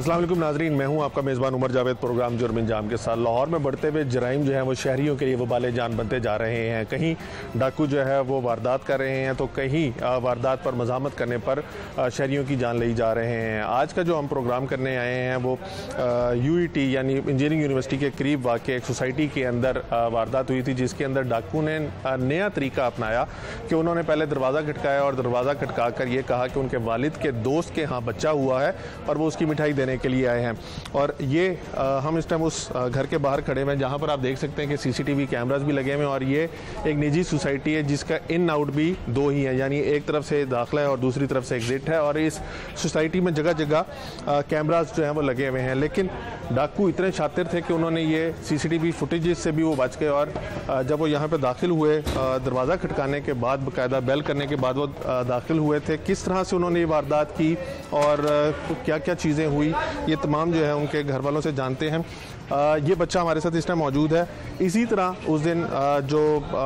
अस्सलाम वालेकुम नाजरीन, मैं हूं आपका मेज़बान उमर जावेद। प्रोग्राम जुर्म अंजाम के साथ लाहौर में बढ़ते हुए जराइम जो है वो शहरियों के लिए वबाले जान बनते जा रहे हैं। कहीं डाकू जो है वो वारदात कर रहे हैं तो कहीं वारदात पर मज़ामत करने पर शहरियों की जान ली जा रहे हैं। आज का जो हम प्रोग्राम करने आए हैं वो UET यानी इंजीनियरिंग यूनिवर्सिटी के करीब वाक़ एक सोसाइटी के अंदर वारदात हुई थी, जिसके अंदर डाकू ने नया तरीका अपनाया कि उन्होंने पहले दरवाज़ा खटकाया और दरवाज़ा खटका कर ये कहा कि उनके वालिद के दोस्त के यहाँ बच्चा हुआ है और वो उसकी मिठाई देने के लिए आए हैं। और ये हम इस टाइम उस घर के बाहर खड़े हुए हैं जहाँ पर आप देख सकते हैं कि CCTV कैमरास भी लगे हुए हैं और ये एक निजी सोसाइटी है जिसका इन आउट भी दो ही है, यानी एक तरफ से दाखिला है और दूसरी तरफ से एग्जिट है। और इस सोसाइटी में जगह जगह कैमरास जो हैं वो लगे हुए हैं, लेकिन डाकू इतने शातिर थे कि उन्होंने ये CCTV फुटेज से भी वो बच गए। और जब वो यहाँ पर दाखिल हुए, दरवाज़ा खटकाने के बाद बाकायदा बेल करने के बाद वो दाखिल हुए थे, किस तरह से उन्होंने ये वारदात की और क्या क्या चीज़ें हुई, ये तमाम जो है उनके घर वालों से जानते हैं। ये बच्चा हमारे साथ इस टाइम मौजूद है। इसी तरह उस दिन जो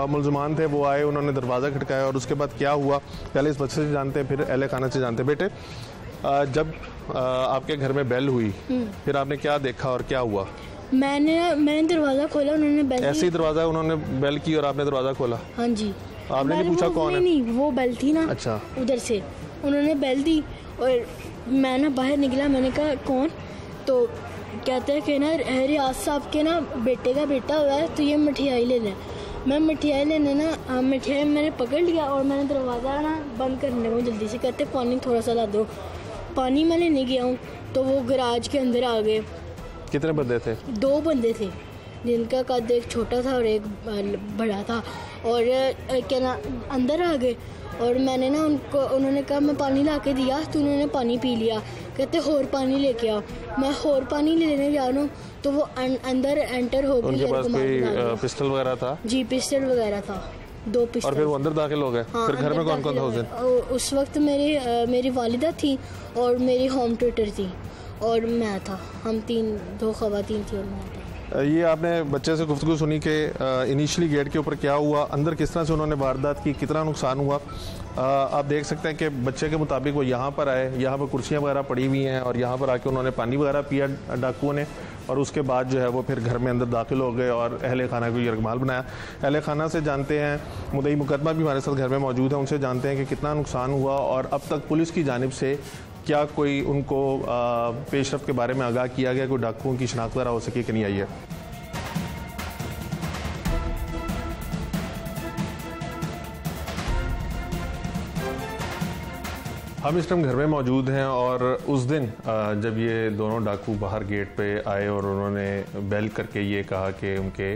मुलजमान थे वो आए, उन्होंने दरवाज़ा खटकाया और उसके बाद क्या हुआ पहले इस बच्चे से जानते हैं, फिर अहले खाना से जानते हैं। बेटे, जब आपके घर में बेल हुई फिर आपने क्या देखा और क्या हुआ? मैंने दरवाज़ा खोला, उन्होंने बेल ऐसे ही दरवाज़ा उन्होंने बेल की और आपने दरवाज़ा खोला? हाँ जी। आपने नहीं पूछा कौन है? नहीं, वो बेल थी ना। अच्छा। उधर से उन्होंने बेल दी और मैं ना बाहर निकला, मैंने कहा कौन? तो कहते हैं कि ना रियाज साहब के ना बेटे का बेटा हुआ है तो ये मिठाई ले लें। मैं मिठाई लेने ना मिठाई मैंने पकड़ लिया और मैंने दरवाज़ा ना बंद करने को जल्दी से, कहते पानी थोड़ा सा ला दो। पानी मैं लेने गया हूँ तो वो गराज के अंदर आ गए। कितने बंदे थे? 2 बंदे थे, जिनका कद एक छोटा था और एक बड़ा था। और क्या ना अंदर आ गए और मैंने ना उन्होंने कहा मैं पानी ला के दिया तो उन्होंने पानी पी लिया। कहते और पानी लेके आओ। मैं और पानी लेने जा रहा हूँ तो वो अंदर एंटर हो गए। उनके पास कोई पिस्टल वगैरह था? जी, पिस्टल वगैरह था, 2 पिस्टल। और फिर वो अंदर दाखिल हो गए? हाँ, फिर घर में कौन कौन था उस दिन? उस वक्त मेरी वालिदा थी और मेरी होम ट्यूटर थी और मैं था। हम 2 ख़वातीन थी और मैं था। ये आपने बच्चे से गुफ्तगू सुनी कि इनिशियली गेट के ऊपर क्या हुआ, अंदर किस तरह से उन्होंने वारदात की, कितना नुकसान हुआ। आप देख सकते हैं कि बच्चे के मुताबिक वो यहाँ पर आए, यहाँ पर कुर्सियाँ वगैरह पड़ी हुई हैं और यहाँ पर आके उन्होंने पानी वगैरह पिया डाकुओं ने और उसके बाद जो है वो फिर घर में अंदर दाखिल हो गए और अहले खाना को यरगमाल बनाया। अहले खाना से जानते हैं, मुद्दई मुकदमा भी हमारे साथ घर में मौजूद है, उनसे जानते हैं कि कितना नुकसान हुआ और अब तक पुलिस की जानिब से क्या कोई उनको पेशरफ के बारे में आगाह किया गया, कोई डाकुओं की शनाख्त वगैरह हो सकी कि नहीं आई है? हम इस टाइम घर में मौजूद हैं और उस दिन जब ये दोनों डाकू बाहर गेट पे आए और उन्होंने बेल करके ये कहा कि उनके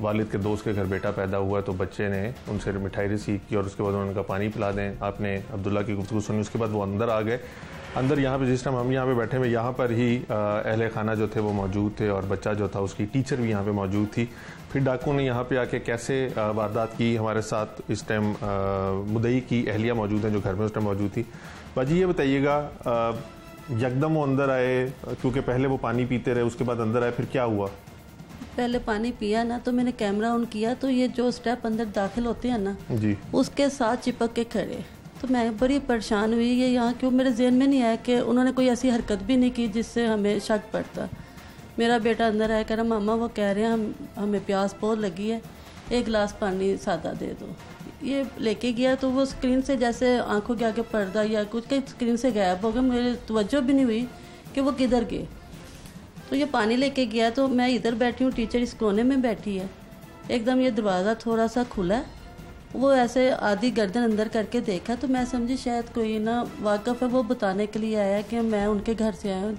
वालिद के दोस्त के घर बेटा पैदा हुआ, तो बच्चे ने उनसे मिठाई रिसीव की और उसके बाद उन्होंने कहा पानी पिला दें। आपने अब्दुल्ला की गुफ्तगू सुनी, उसके बाद वो अंदर आ गए। अंदर यहाँ पे जिस टाइम हम यहाँ पे बैठे हुए, यहाँ पर ही अहले खाना जो थे वो मौजूद थे और बच्चा जो था उसकी टीचर भी यहाँ पे मौजूद थी। फिर डाकू ने यहाँ पे आके कैसे वारदात की, हमारे साथ इस टाइम मुद्दई की अहलिया मौजूद हैं जो घर में उस टाइम मौजूद थी। बाजी ये बताइएगा, यकदम वो अंदर आए, क्योंकि पहले वो पानी पीते रहे, उसके बाद अंदर आए, फिर क्या हुआ? पहले पानी पिया ना तो मैंने कैमरा ऑन किया तो ये जो स्टेप अंदर दाखिल होते हैं ना जी, उसके साथ चिपक के खड़े। तो मैं बड़ी परेशान हुई, ये यहाँ क्यों मेरे जहन में नहीं आया कि उन्होंने कोई ऐसी हरकत भी नहीं की जिससे हमें शक पड़ता। मेरा बेटा अंदर आया, कह रहा मामा वो कह रहे हैं हमें प्यास बहुत लगी है, 1 गिलास पानी सादा दे दो। ये लेके गया तो वो स्क्रीन से जैसे आंखों के आगे पर्दा या कुछ कहीं स्क्रीन से गायब हो गया, मेरे तवज्जो भी नहीं हुई कि वो किधर गए। तो ये पानी लेके गया तो मैं इधर बैठी हूँ, टीचर इस कोने में बैठी है। एकदम ये दरवाज़ा थोड़ा सा खुला है, वो ऐसे आधी गर्दन अंदर करके देखा तो मैं समझी शायद कोई ना वाकफ़ है, वो बताने के लिए आया कि मैं उनके घर से आया हूँ,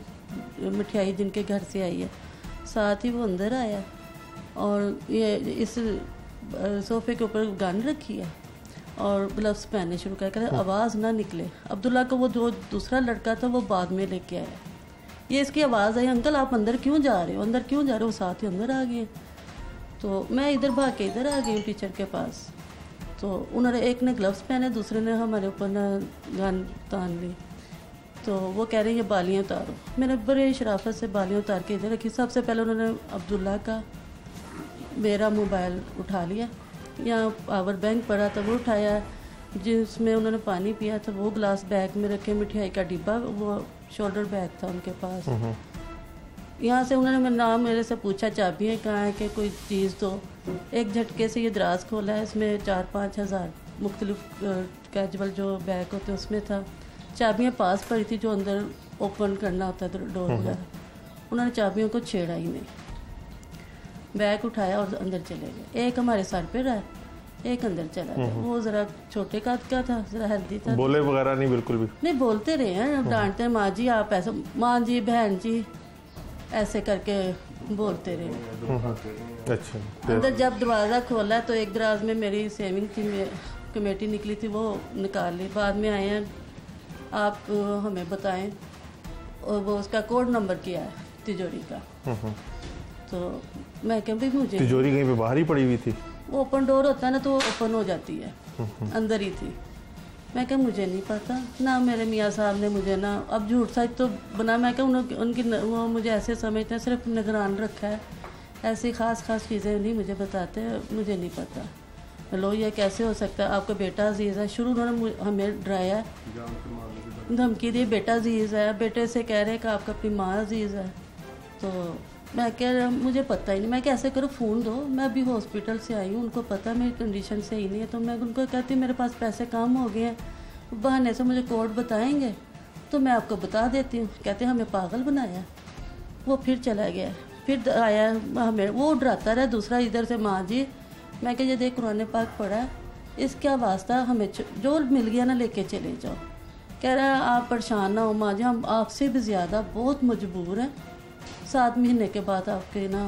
मिठाई जिनके घर से आई है। साथ ही वो अंदर आया और ये इस सोफे के ऊपर गन रखी है और ग्लव्स पहनने शुरू कर आवाज़ ना निकले। अब्दुल्ला को वो जो दूसरा लड़का था वो बाद में लेके आया। ये इसकी आवाज़ आई, अंकल आप अंदर क्यों जा रहे हो, अंदर क्यों जा रहे हो? साथ ही अंदर आ गए। तो मैं इधर भाग के इधर आ गई हूँ टीचर के पास। तो उन्होंने, एक ने ग्लव्स पहने, दूसरे ने हमारे ऊपर ना गन तान ली। तो वो कह रहे हैं ये बालियाँ उतारो। मैंने बड़े शराफत से बालियाँ उतार के इधर रखी। सबसे पहले उन्होंने अब्दुल्ला का मेरा मोबाइल उठा लिया, यहाँ पावर बैंक पड़ा था वो उठाया, जिसमें उन्होंने पानी पिया था वो गिलास बैग में रखे, मिठाई का डिब्बा वो शोल्डर बैग था उनके पास। यहाँ से उन्होंने मेरा नाम मेरे से पूछा, चाबियाँ कहाँ है कि कोई चीज़ तो एक झटके से ये दराज खोला है, इसमें 4-5 हज़ार मुख्तलिफ कैजुअल जो बैग होते हैं उसमें था। चाबियाँ पास पड़ी थी जो अंदर ओपन करना होता है डोर वगैरह। उन्होंने चाबियों को छेड़ा ही नहीं, बैग उठाया और अंदर चले गए। एक हमारे सर पे रहा, एक अंदर चला गया। वो ज़रा छोटे कद का था, ज़रा हेल्दी था। बोले वगैरह नहीं? बिल्कुल भी नहीं बोलते रहे हैं, डांटते हैं, माँ जी आप ऐसा, माँ जी बहन जी ऐसे करके बोलते रहे। अच्छा। अंदर जब दरवाज़ा खोला तो एक दराज में मेरी सेविंग थी, कमेटी निकली थी, वो निकाल ली। बाद में आए हैं, आप हमें बताएं, और वो उसका कोड नंबर क्या है तिजोरी का। तो मैं क्या भाई मुझे तिजोरी कहीं पे बाहर ही पड़ी हुई थी? वो ओपन डोर होता है ना, तो वो ओपन हो जाती है, अंदर ही थी। मैं क्या मुझे नहीं पता ना, मेरे मियाँ साहब ने मुझे ना, अब झूठ सच तो बना, मैं क्या उनकी वो मुझे ऐसे समझते हैं, सिर्फ निगरान रखा है, ऐसी ख़ास चीज़ें नहीं मुझे बताते, मुझे नहीं पता। लो ये कैसे हो सकता है, आपका बेटा अजीज़ है। शुरू उन्होंने हमें डराया, धमकी दी, बेटा अजीज़ है, बेटे से कह रहे हैं कि आपका अपनी माँ अजीज़ है। तो मैं कह रहा मुझे पता ही नहीं, मैं कैसे करूँ, फ़ोन दो, मैं अभी हॉस्पिटल से आई हूँ, उनको पता मेरी कंडीशन सही नहीं है। तो मैं उनको कहती हूँ मेरे पास पैसे कम हो गए हैं, बहाने से मुझे कोड बताएंगे तो मैं आपको बता देती हूँ। कहते हमें पागल बनाया। वो फिर चला गया, फिर आया, हमें वो डराता रहा दूसरा इधर से, माँ जी मैं क्या ये देख कुरान पाक पढ़ा है, इसका वास्ता हमें जो मिल गया ना लेके चले जाओ। कह रहा है आप परेशान ना हो माँ जी, हम आपसे भी ज़्यादा बहुत मजबूर हैं, 7 महीने के बाद आपके ना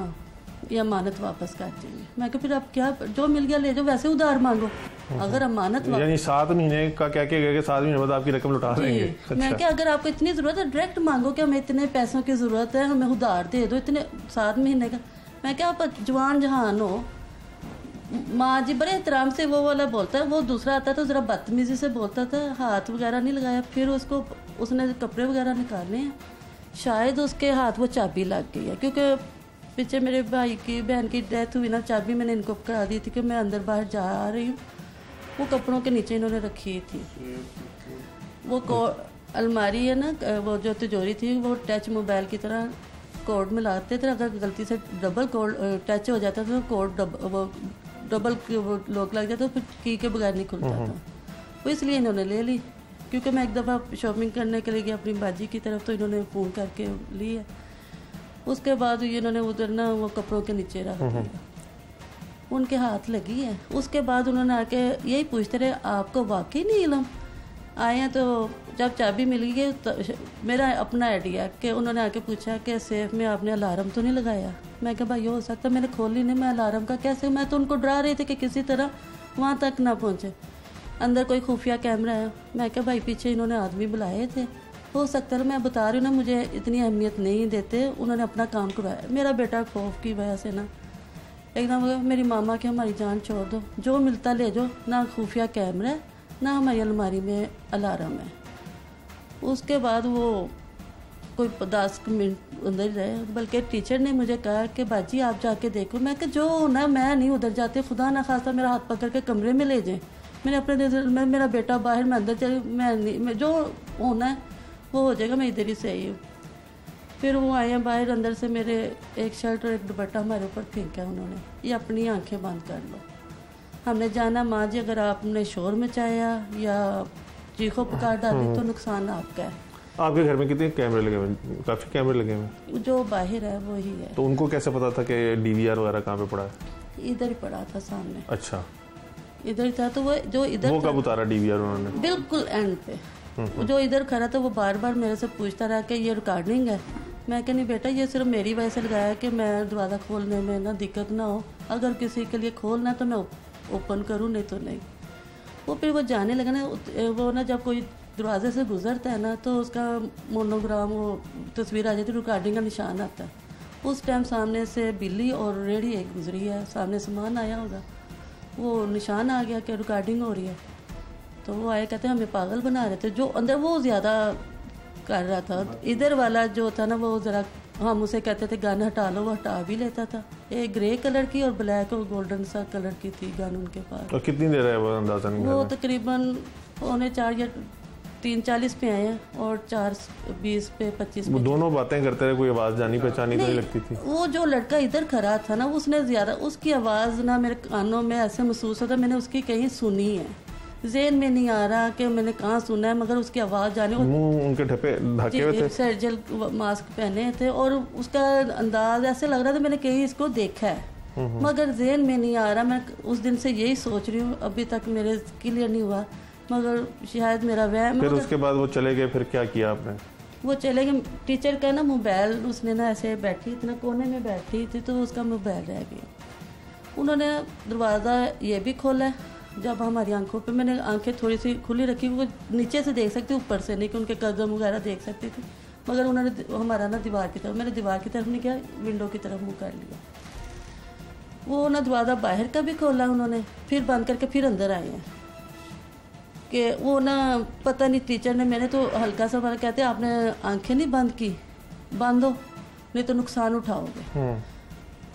ये अमानत वापस कर देंगे। मैं कहा फिर आप क्या, जो मिल गया ले जाओ, वैसे उधार मांगो, अगर अमानत यानी 7 महीने का क्या क्या गया कि 7 महीने बाद आपकी रकम लौटा देंगे। अच्छा। मैं क्या अगर आपको इतनी ज़रूरत है डायरेक्ट मांगो कि हमें इतने पैसों की ज़रूरत है, हमें उधार दे दो इतने 7 महीने का। मैं क्या आप जवान जहान हो, माँ जी बड़े एहतराम से वो वाला बोलता है, वो दूसरा आता तो ज़रा बदतमीज़ी से बोलता था, हाथ वगैरह नहीं लगाया। फिर उसको उसने कपड़े वगैरह निकाले हैं, शायद उसके हाथ वो चाबी लग गई है, क्योंकि पीछे मेरे भाई की बहन की डेथ हुई ना, चाबी मैंने इनको करा दी थी कि मैं अंदर बाहर जा रही हूँ, वो कपड़ों के नीचे इन्होंने रखी थी। वो अलमारी है ना, वो जो तिजोरी थी वो टच मोबाइल की तरह कोड मिलाते थे, अगर गलती से डबल कोड टच हो जाता था तो कोड वो डबल लॉक लग जाता, फिर की के बगैर नहीं खुलता था। वो इसलिए इन्होंने ले ली, क्योंकि मैं एक दफ़ा शॉपिंग करने के लिए गई अपनी बाजी की तरफ, तो इन्होंने फ़ोन करके ली है। उसके बाद इन्होंने उधर ना वो कपड़ों के नीचे रख दिया, उनके हाथ लगी है। उसके बाद उन्होंने आके यही पूछते रहे आपको वाकई नहीं इल्म। आए हैं तो जब चाबी मिल गई तो मेरा अपना आइडिया कि उन्होंने आके पूछा कि सेफ में आपने अलार्म तो नहीं लगाया। मैं कहा भाई हो सकता मैंने खोली नहीं, मैं अलार्म का कैसे, मैं तो उनको डरा रही थी कि किसी तरह वहाँ तक ना पहुँचे, अंदर कोई खुफिया कैमरा है। मैं कहा भाई पीछे इन्होंने आदमी बुलाए थे, हो सकता है, मैं बता रही हूँ ना, मुझे इतनी अहमियत नहीं देते, उन्होंने अपना काम करवाया। मेरा बेटा खौफ की वजह से ना एकदम मेरी मामा की हमारी जान छोड़ दो, जो मिलता ले जाओ, ना खुफिया कैमरा है ना हमारी अलमारी में अलार्म है। उसके बाद वो कोई 10 मिनट अंदर रहे, बल्कि टीचर ने मुझे कहा कि बाजी आप जाके देखो। मैं कि जो होना मैं नहीं उधर जाती, खुदा ना खास्ता मेरा हाथ पकड़ के कमरे में ले जाए, मैंने अपने में मेरा बेटा बाहर, मैं अंदर चले, मैं जो होना है वो हो जाएगा, मैं इधर ही से आई हूँ। फिर वो आए हैं बाहर, अंदर से मेरे एक शर्ट और एक दुपट्टा हमारे ऊपर फेंका उन्होंने, ये अपनी आंखें बंद कर लो, हमने जाना माँ जी, अगर आपने शोर मचाया या चीखो पुकार डाली तो नुकसान आपका है। आपके घर में कितने कैमरे लगे हुए? काफ़ी कैमरे लगे हुए। जो बाहर है वो ही है। तो उनको कैसे पता था कि डीवीआर वगैरह कहाँ पे पड़ा है? इधर ही पड़ा था सामने। अच्छा, इधर था, तो वो जो इधर वो कब उतारा डीवीआर उन्होंने? बिल्कुल एंड पे। जो इधर खड़ा था वो बार बार मेरे से पूछता रहा कि ये रिकॉर्डिंग है। मैं कह नहीं बेटा ये सिर्फ मेरी वजह से लगाया कि मैं दरवाज़ा खोलने में ना दिक्कत ना हो, अगर किसी के लिए खोलना तो मैं ओपन करूँ, नहीं तो नहीं। वो फिर वो जाने लगा ना, वो ना जब कोई दरवाजे से गुजरता है ना तो उसका मोनोग्राम वो तस्वीर आ जाती है, रिकॉर्डिंग का निशान आता है। उस टाइम सामने से बिल्ली और रेडी एक गुजरी है, सामने सामान आया होगा, वो निशान आ गया कि रिकॉर्डिंग हो रही है। तो वो आए, कहते हमें पागल बना रहे थे। जो अंदर वो ज़्यादा कर रहा था, इधर वाला जो था ना वो ज़रा, हम उसे कहते थे गन हटा लो, वो हटा भी लेता था। एक ग्रे कलर की और ब्लैक और गोल्डन सा कलर की थी गन उनके पास। और कितनी देर है वो अंदाज़ा नहीं? वो तकरीबन 3:45 या 3:40 पे आए हैं और 4:20 पे 25 वो पे। दोनों बातें करते रहे, कोई आवाज़ जानी पहचानी तो नहीं लगती थी? वो जो लड़का इधर खड़ा था ना, उसने ज़्यादा, उसकी आवाज़ ना मेरे कानों में ऐसे महसूस होता मैंने उसकी कहीं सुनी है। ज़हन में नहीं आ रहा कि मैंने कहाँ सुना है, मगर उसकी आवाज़ जाने। मुंह उनके ढके हुए थे, सर्जिकल मास्क पहने थे और उसका अंदाज ऐसे लग रहा था मैंने कहीं इसको देखा है, मगर ज़हन में नहीं आ रहा। मैं उस दिन से यही सोच रही हूँ, अभी तक मेरे क्लियर नहीं हुआ, मगर शायद मेरा वहम। फिर उसके बाद वो चले गए, फिर क्या किया आपने? वो चले गए। टीचर का ना मोबाइल, उसने ना ऐसे बैठी, इतना कोने में बैठी थी तो उसका मोबाइल रह गया। उन्होंने दरवाज़ा ये भी खोला है, जब हमारी आंखों पे, मैंने आंखें थोड़ी सी खुली रखी, वो नीचे से देख सकती, ऊपर से नहीं कि उनके कदम वगैरह देख सकती थी, मगर उन्होंने हमारा ना दीवार की तरफ, मैंने दीवार की तरफ नहीं किया, विंडो की तरफ मुँह कर लिया। वो ना दरवाज़ा बाहर का भी खोला उन्होंने, फिर बंद करके फिर अंदर आए हैं कि वो ना पता नहीं टीचर ने, मैंने तो हल्का सा वाला कहते आपने आंखें नहीं बंद की, बंद हो नहीं तो नुकसान उठाओगे।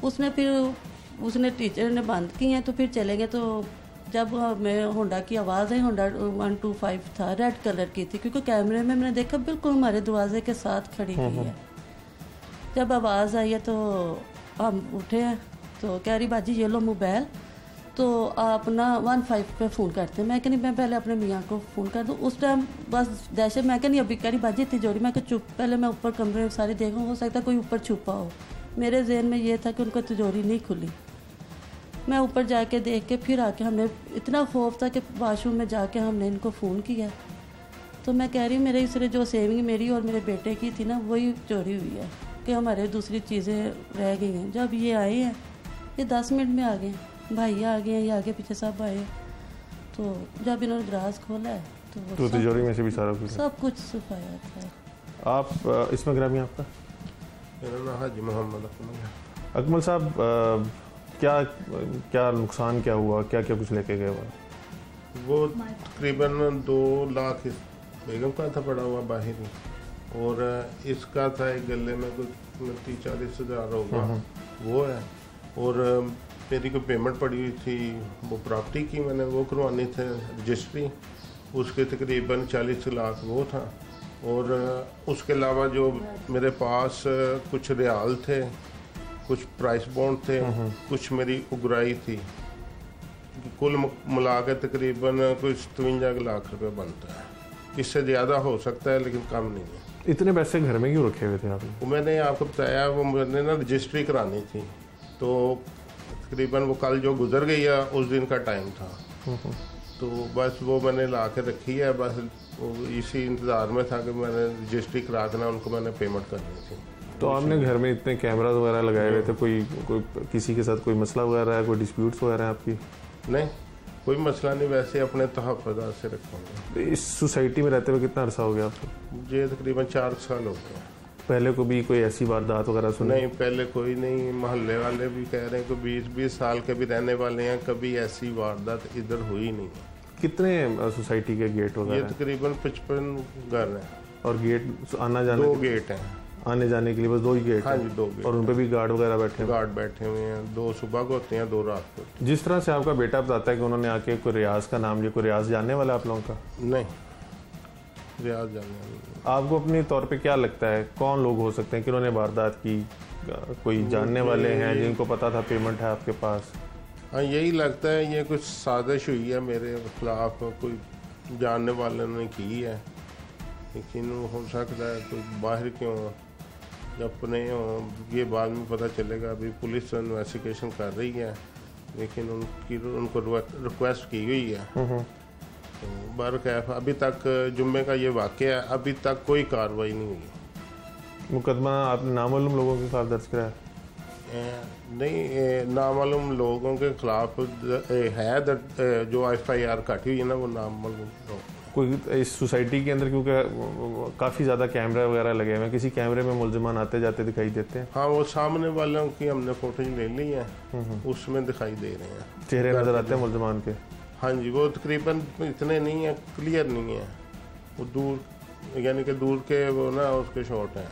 उसने टीचर ने बंद की हैं तो फिर चले गए। तो जब हमें होंडा की आवाज़ आई, होंडा 125 था, रेड कलर की थी, क्योंकि कैमरे में मैंने देखा बिल्कुल हमारे दरवाजे के साथ खड़ी हुई है। जब आवाज़ आई है तो हम उठे हैं, तो कह रही बाजी ये लो मोबाइल, तो आप ना 15 पे फ़ोन करते हैं। मैं कहनी मैं पहले अपने मियाँ को फ़ोन कर दूँ। उस टाइम बस दहशत, मैं कहनी अभी कह रही बाजी इतनी जोड़ी, मैं कह चुप, पहले मैं ऊपर कमरे में सारी देखूँ, हो सकता कोई ऊपर छुपा हो। मेरे जहन में ये था कि उनको तिजोरी नहीं खुली। मैं ऊपर जाके देख के फिर आके, हमने इतना खौफ था कि वाशरूम में जाके हमने इनको फ़ोन किया। तो मैं कह रही हूँ मेरे इसलिए जो सेविंग मेरी और मेरे बेटे की थी ना, वही चोरी हुई है कि हमारे दूसरी चीज़ें रह गई हैं। जब ये आए हैं, ये 10 मिनट में आ गए, भाई आ गए हैं, ये आगे पीछे सब आए। तो जब इन्होंने दराज खोला है तो तिजोरी में से भी सारा कुछ, सब कुछ सफाया था। आप इसमें ग्रामी आपका? मेरा नाम हाजी मोहम्मद अकमल साहब, क्या नुकसान क्या हुआ, क्या क्या कुछ लेके गए वो तकरीबन 2 लाख बेगम का था पड़ा हुआ बाहर ही, और इसका था एक गले में कुछ 30-40 हज़ार होगा वो है, और मेरी कोई पेमेंट पड़ी हुई थी वो प्रॉपर्टी की, मैंने वो करवानी थी रजिस्ट्री, उसके तकरीबन 40 लाख वो था। और उसके अलावा जो मेरे पास कुछ रियाल थे, कुछ प्राइस बॉन्ड थे, कुछ मेरी उगराई थी, कुल मिला के तकरीबन कुछ 53 लाख रुपए बनता है। इससे ज़्यादा हो सकता है लेकिन कम नहीं है। इतने पैसे घर में क्यों रखे हुए थे आपने? वो मैंने आपको बताया, वो मैंने ना रजिस्ट्री करानी थी, तो तकरीबन वो कल जो गुजर गई है उस दिन का टाइम था, तो बस वो मैंने ला के रखी है। बस वो इसी इंतज़ार में था कि मैंने रजिस्ट्री करा देना, उनको मैंने पेमेंट करनी थी। तो आपने घर में इतने कैमरा वगैरह लगाए हुए थे, कोई किसी के साथ कोई मसला वगैरह है, कोई डिस्प्यूट्स वगैरह है आपकी? नहीं, कोई मसला नहीं, वैसे अपने तहफ़्फ़ुज़ात से रखूँगा। इस सोसाइटी में रहते हुए कितना अरसा हो गया आपको? मुझे तकरीबन 4 साल हो गए। पहले को भी कोई ऐसी वारदात वगैरह सुनी? नहीं, पहले कोई नहीं। मोहल्ले वाले भी कह रहे हैं कि 20-20 साल के भी रहने वाले हैं, कभी ऐसी वारदात इधर हुई नहीं। कितने सोसाइटी के गेट वगैरह? ये तकरीबन 55 घर हैं। और गेट आना जाने? 2 गेट हैं आने जाने के लिए, बस 2 ही गेट? हाँ जी, 2 गेट। और उन पे भी गार्ड वगैरह बैठे? गार्ड बैठे हुए हैं, 2 सुबह को होते हैं, 2 रात को। जिस तरह से आपका बेटा बताता है कि उन्होंने आके कोई रियाज का नाम लिया, कोई रियाज जानने वाला आप लोगों का? नहीं, रियाज जानने। आपको अपने तौर पे क्या लगता है कौन लोग हो सकते हैं कि उन्होंने वारदात की? कोई जानने वाले हैं जिनको पता था पेमेंट है आपके पास? हाँ, यही लगता है ये कुछ साजिश हुई है मेरे खिलाफ, कोई जानने वाले ने की है, लेकिन हो सकता है कोई बाहर क्यों अपने ये बाद में पता चलेगा। अभी पुलिस इन्वेस्टिगेशन कर रही है, लेकिन उनको रिक्वेस्ट की हुई है। तो बरकैफ अभी तक जुम्मे का ये वाक़या है, अभी तक कोई कार्रवाई नहीं हुई। मुकदमा आपने नामालूम लोगों के खिलाफ दर्ज कराया? नहीं, नामालूम लोगों के खिलाफ है जो FIR काटी हुई है ना, वो नामालूम लोग। कोई इस सोसाइटी के अंदर, क्योंकि काफ़ी ज़्यादा कैमरा वगैरह लगे हुए हैं, किसी कैमरे में मुलजमान आते जाते दिखाई देते हैं? हाँ, वो सामने वालों की हमने फोटो ले ली है, उसमें दिखाई दे रहे हैं, चेहरे नजर आते हैं मुलजमान के? हाँ जी, वो तकरीबन इतने नहीं है, क्लियर नहीं है, वो दूर, यानी कि दूर के वो ना उसके शॉट हैं।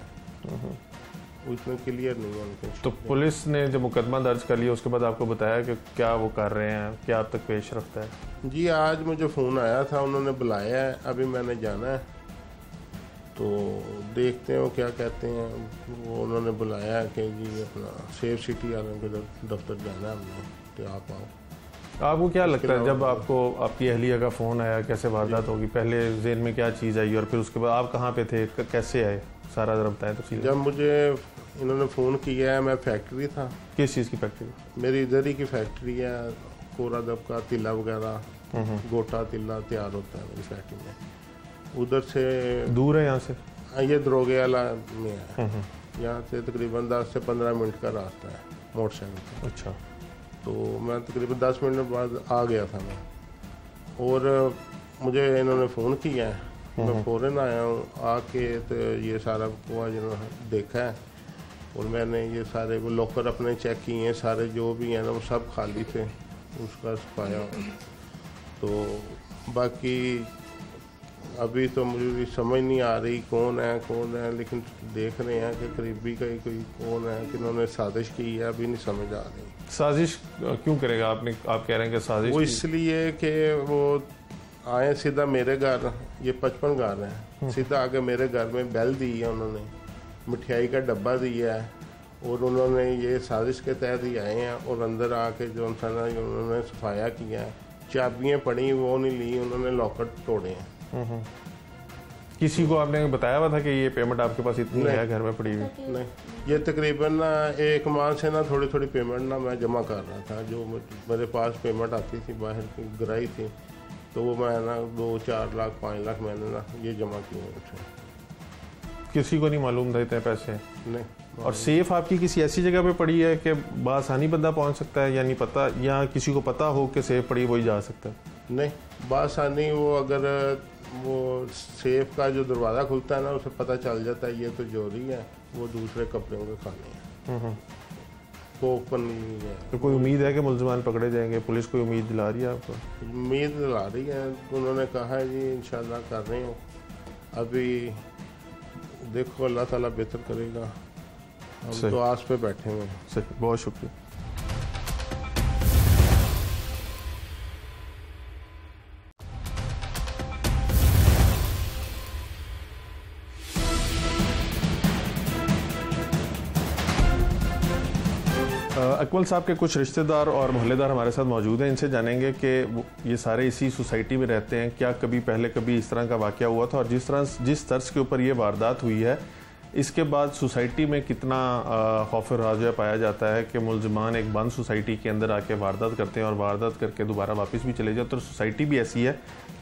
उसमें क्लियर नहीं है उनके। तो पुलिस ने जब मुकदमा दर्ज कर लिया उसके बाद आपको बताया कि क्या वो कर रहे हैं, क्या आप तक पेश रफ्ता है? जी आज मुझे फ़ोन आया था, उन्होंने बुलाया है, अभी मैंने जाना है तो देखते हैं वो क्या कहते हैं। वो उन्होंने बुलाया है कि जी अपना सेफ सिटी वालों के दफ्तर जाना है हमने, तो आप आओ। आपको क्या लगता है जब आपको आपकी अहलिया का फ़ोन आया, कैसे वारदात होगी, पहले जेहन में क्या चीज़ आई और फिर उसके बाद आप कहाँ पे थे, कैसे आए, सारा ज़रा बताएं तफसील। जब मुझे इन्होंने फ़ोन किया है, मैं फैक्ट्री था। किस चीज़ की फैक्ट्री? मेरी इधर ही की फैक्ट्री है, कोरा दबका तिल्ला वगैरह, गोटा तिल्ला तैयार होता है मेरी फैक्ट्री में। उधर से दूर है यहाँ से? ये दरोगे वाला में है, यहाँ से तकरीबन 10 से 15 मिनट का रास्ता है मोटरसाइकिल। अच्छा। तो मैं तकरीबन 10 मिनट बाद आ गया था मैं, और मुझे इन्होंने फ़ोन किया है, मैं फ़ौरन आया हूँ। आके तो ये सारा हुआ जिन्होंने देखा है, और मैंने ये सारे वो लॉकर अपने चेक किए हैं, सारे जो भी हैं ना वो सब खाली थे, उसका सफाया। तो बाकी अभी तो मुझे भी समझ नहीं आ रही कौन है, लेकिन देख रहे हैं कि करीबी का ही कोई कौन है कि उन्होंने साजिश की है, अभी नहीं समझ आ रही। साजिश क्यों करेगा? आप कह रहे हैं कि साजिश वो इसलिए कि वो आए सीधा मेरे घर, ये 55 घर हैं, सीधा आके मेरे घर में बेल दी है उन्होंने, मिठाई का डब्बा दिया है, और उन्होंने ये साजिश के तहत ही आए हैं। और अंदर आके जो था ना उन्होंने सफाया किया है, चाबियाँ पड़ी वो नहीं ली, उन्होंने लॉकर तोड़े हैं। किसी को आपने बताया हुआ था कि ये पेमेंट आपके पास इतनी है घर में पड़ी हुई? नहीं, ये तकरीबन ना 1 माह से ना थोड़ी थोड़ी पेमेंट ना मैं जमा कर रहा था, जो मेरे पास पेमेंट आती थी बाहर की गिराई थी, तो वो मैं ना 2-4 लाख 5 लाख मैंने ना ये जमा किए हैं। किसी को नहीं मालूम था इतने पैसे? नहीं। और सेफ आपकी किसी ऐसी जगह पे पड़ी है कि बासानी बंदा पहुंच सकता है, या नहीं पता, या किसी को पता हो कि सेफ पड़ी वही जा सकता है? नहीं, बासानी वो अगर वो सेफ का जो दरवाज़ा खुलता है ना उसे पता चल जाता है ये तो चोरी है, वो दूसरे कपड़ों के खाने हैं, वो ओपन नहीं है। तो कोई उम्मीद है कि मुलजमान पकड़े जाएंगे? पुलिस कोई उम्मीद दिला रही है आपको? उम्मीद दिला रही है, उन्होंने कहा है जी इंशाल्लाह कर रहे हो। अभी देखो अल्लाह ताला बेहतर करेगा, हम तो आस पे बैठे हुए हैं। सही, बहुत शुक्रिया। अकमल साहब के कुछ रिश्तेदार और मोहल्लेदार हमारे साथ मौजूद हैं, इनसे जानेंगे कि ये सारे इसी सोसाइटी में रहते हैं, क्या पहले कभी इस तरह का वाकया हुआ था, और जिस तर्ज के ऊपर ये वारदात हुई है इसके बाद सोसाइटी में कितना खौफ राज पाया जाता है कि मुलजमान एक बंद सोसाइटी के अंदर आके वारदात करते हैं और वारदात करके दोबारा वापस भी चले जाते हैं। तो सोसाइटी भी ऐसी है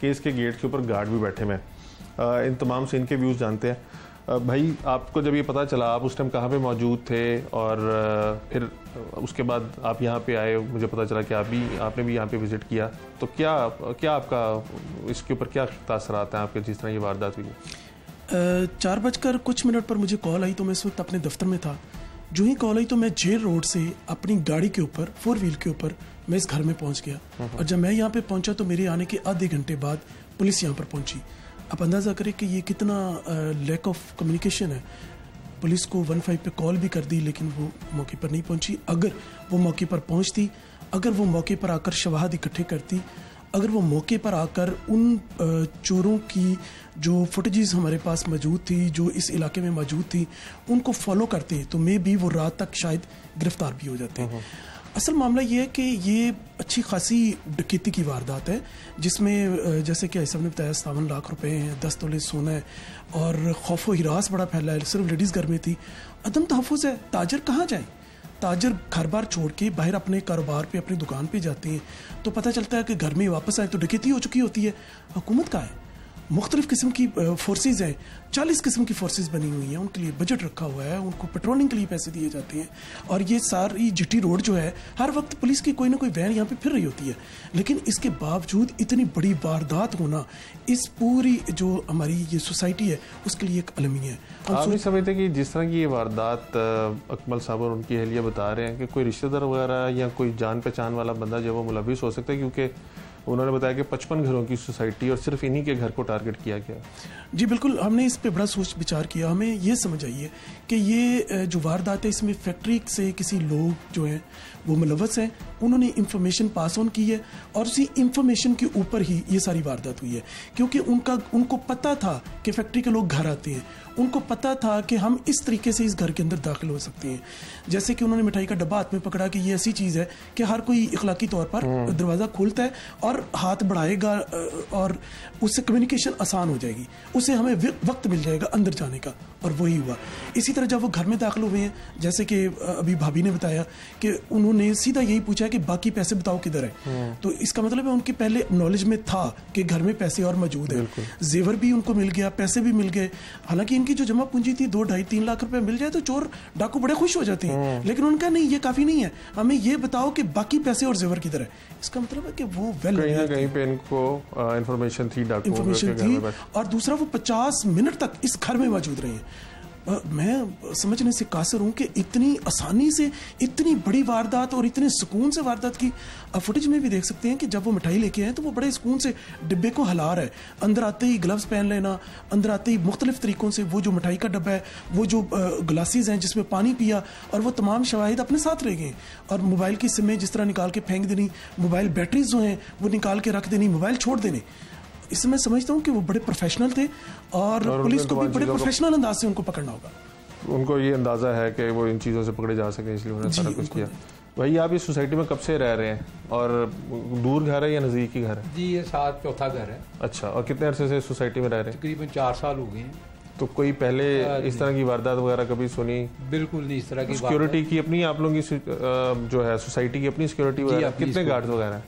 कि इसके गेट के ऊपर गार्ड भी बैठे हुए हैं। इन तमाम से इनके व्यूज़ जानते हैं। भाई, आपको जब ये पता चला आप उस टाइम कहाँ पे मौजूद थे, और फिर उसके बाद आप यहाँ पे आए, मुझे पता चला कि आपने भी यहाँ पे विज़िट किया, तो क्या आपका इसके ऊपर क्या तासरात हैं आपके जिस तरह ये वारदात हुई? 4:00 पर मुझे कॉल आई, तो मैं इस वक्त अपने दफ्तर में था। जो ही कॉल आई तो मैं जेल रोड से अपनी गाड़ी के ऊपर 4 व्हील के ऊपर मैं इस घर में पहुँच गया, और जब मैं यहाँ पे पहुँचा तो मेरे आने के आधे घंटे बाद पुलिस यहाँ पर पहुँची। आप अंदाज़ा करें कि ये कितना लैक ऑफ कम्युनिकेशन है। पुलिस को 15 पे कॉल भी कर दी, लेकिन वो मौके पर नहीं पहुंची। अगर वो मौके पर पहुंचती, अगर वो मौके पर आकर शवाहद इकट्ठे करती, अगर वो मौके पर आकर उन चोरों की जो फुटेजेस हमारे पास मौजूद थी, जो इस इलाके में मौजूद थी, उनको फॉलो करते, तो मे भी वो रात तक शायद गिरफ्तार भी हो जाते। असल मामला ये है कि ये अच्छी खासी डकैती की वारदात है, जिसमें जैसे कि साहब ने बताया 57 लाख रुपए हैं, 10 तोले सोना है, और खौफ व हिरास बड़ा फैला है। सिर्फ लेडीज़ घर में थी, अदम तहफ़्फ़ुज़ है। ताजर कहाँ जाए? ताजर घर बार छोड़ के बाहर अपने कारोबार पे, अपनी दुकान पे जाते हैं, तो पता चलता है कि घर में वापस आए तो डकैती हो चुकी होती है। हुकूमत का है, मुख्तलिफ किस्म की फोर्सेज हैं, 40 किस्म की फोर्सेज बनी हुई हैं, उनके लिए बजट रखा हुआ है, उनको पेट्रोलिंग के लिए पैसे दिए जाते हैं। और ये सारी जीटी रोड जो है, हर वक्त पुलिस की कोई ना कोई वैन यहाँ पे फिर रही होती है, लेकिन इसके बावजूद इतनी बड़ी वारदात होना इस पूरी जो हमारी ये सोसाइटी है उसके लिए एक अलमिया है। आप नहीं समझते कि जिस तरह की ये वारदात अकमल साहब और उनकी अहलिया बता रहे हैं कि कोई रिश्तेदार वगैरह या कोई जान पहचान वाला बंदा जो वो मुलविस हो सकता है, क्योंकि उन्होंने बताया कि 55 घरों की सोसाइटी और सिर्फ इन्हीं के घर को टारगेट किया गया। जी बिल्कुल, हमने इस पे बड़ा सोच विचार किया। हमें ये समझ आई है कि ये जो वारदात है इसमें फैक्ट्री से किसी लोग जो हैं वो मुलव्वस हैं, उन्होंने इंफॉर्मेशन पास ऑन की है और उसी इंफॉर्मेशन के ऊपर ही ये सारी वारदात हुई है। क्योंकि उनको पता था कि फैक्ट्री के लोग घर आते हैं, उनको पता था कि हम इस तरीके से इस घर के अंदर दाखिल हो सकते हैं। जैसे कि उन्होंने मिठाई का डब्बा हाथ में पकड़ा कि ये ऐसी चीज़ है कि हर कोई इखलाकी तौर पर दरवाज़ा खोलता है और हाथ बढ़ाएगा और उससे कम्युनिकेशन आसान हो जाएगी, उससे हमें वक्त मिल जाएगा अंदर जाने का, और वही हुआ। इसी तरह जब वो घर में दाखिल हुए हैं, जैसे कि अभी भाभी ने बताया कि उन्होंने सीधा यही पूछा कि बाकी पैसे बताओ किधर है। तो इसका मतलब है उनके पहले नॉलेज में था कि घर में पैसे और मौजूद है, जेवर भी उनको मिल गया, पैसे भी मिल गए। हालांकि इनकी जो जमा पूंजी थी 2, 2.5, 3 लाख रुपए मिल जाए तो चोर डाकू बड़े खुश हो जाते हैं, लेकिन उनका नहीं, ये काफी नहीं है, हमें ये बताओ कि बाकी पैसे और जेवर किधर है। इसका मतलब है कि वो कहीं ना कहीं पे इनको इन्फॉर्मेशन थी, इन्फॉर्मेशन थी, और दूसरा वो 50 मिनट तक इस घर में मौजूद रहे हैं। मैं समझने से कासिर हूं कि इतनी आसानी से इतनी बड़ी वारदात और इतने सुकून से वारदात की फुटेज में भी देख सकते हैं कि जब वो मिठाई लेके आए तो वो बड़े सुकून से डिब्बे को हिला रहा है, अंदर आते ही ग्लव्स पहन लेना, अंदर आते ही मुख्तलिफ तरीकों से वो जो मिठाई का डब्बा है, वो जो ग्लासेस हैं जिसमें पानी पिया, और वो तमाम शवाहिद अपने साथ रह गए। और मोबाइल की सिमें जिस तरह निकाल के फेंक देनी, मोबाइल बैटरीज जो हैं वो निकाल के रख देनी, मोबाइल छोड़ देने। इससे मैं समझता हूँ कि वो बड़े प्रोफेशनल थे और पुलिस को भी बड़े प्रोफेशनल अंदाज से उनको पकड़ना होगा। उनको ये अंदाजा है कि वो इन चीज़ों से पकड़े जा सके, इसलिए उन्होंने सारा कुछ किया। भाई आप इस सोसाइटी में कब से रह रहे हैं और दूर घर है या नज़दीकी घर है? जी ये साथ चौथा घर है। अच्छा, और कितने अरसे से सोसाइटी में रह रहे हैं? तकरीबन 4 साल हो गए हैं। तो कोई पहले इस तरह की वारदात वगैरह कभी सुनी? बिल्कुल नहीं इस तरह की। सिक्योरिटी की अपनी आप लोगों की जो है सोसाइटी की अपनी सिक्योरिटी वगैरह, कितने गार्ड वगैरह है?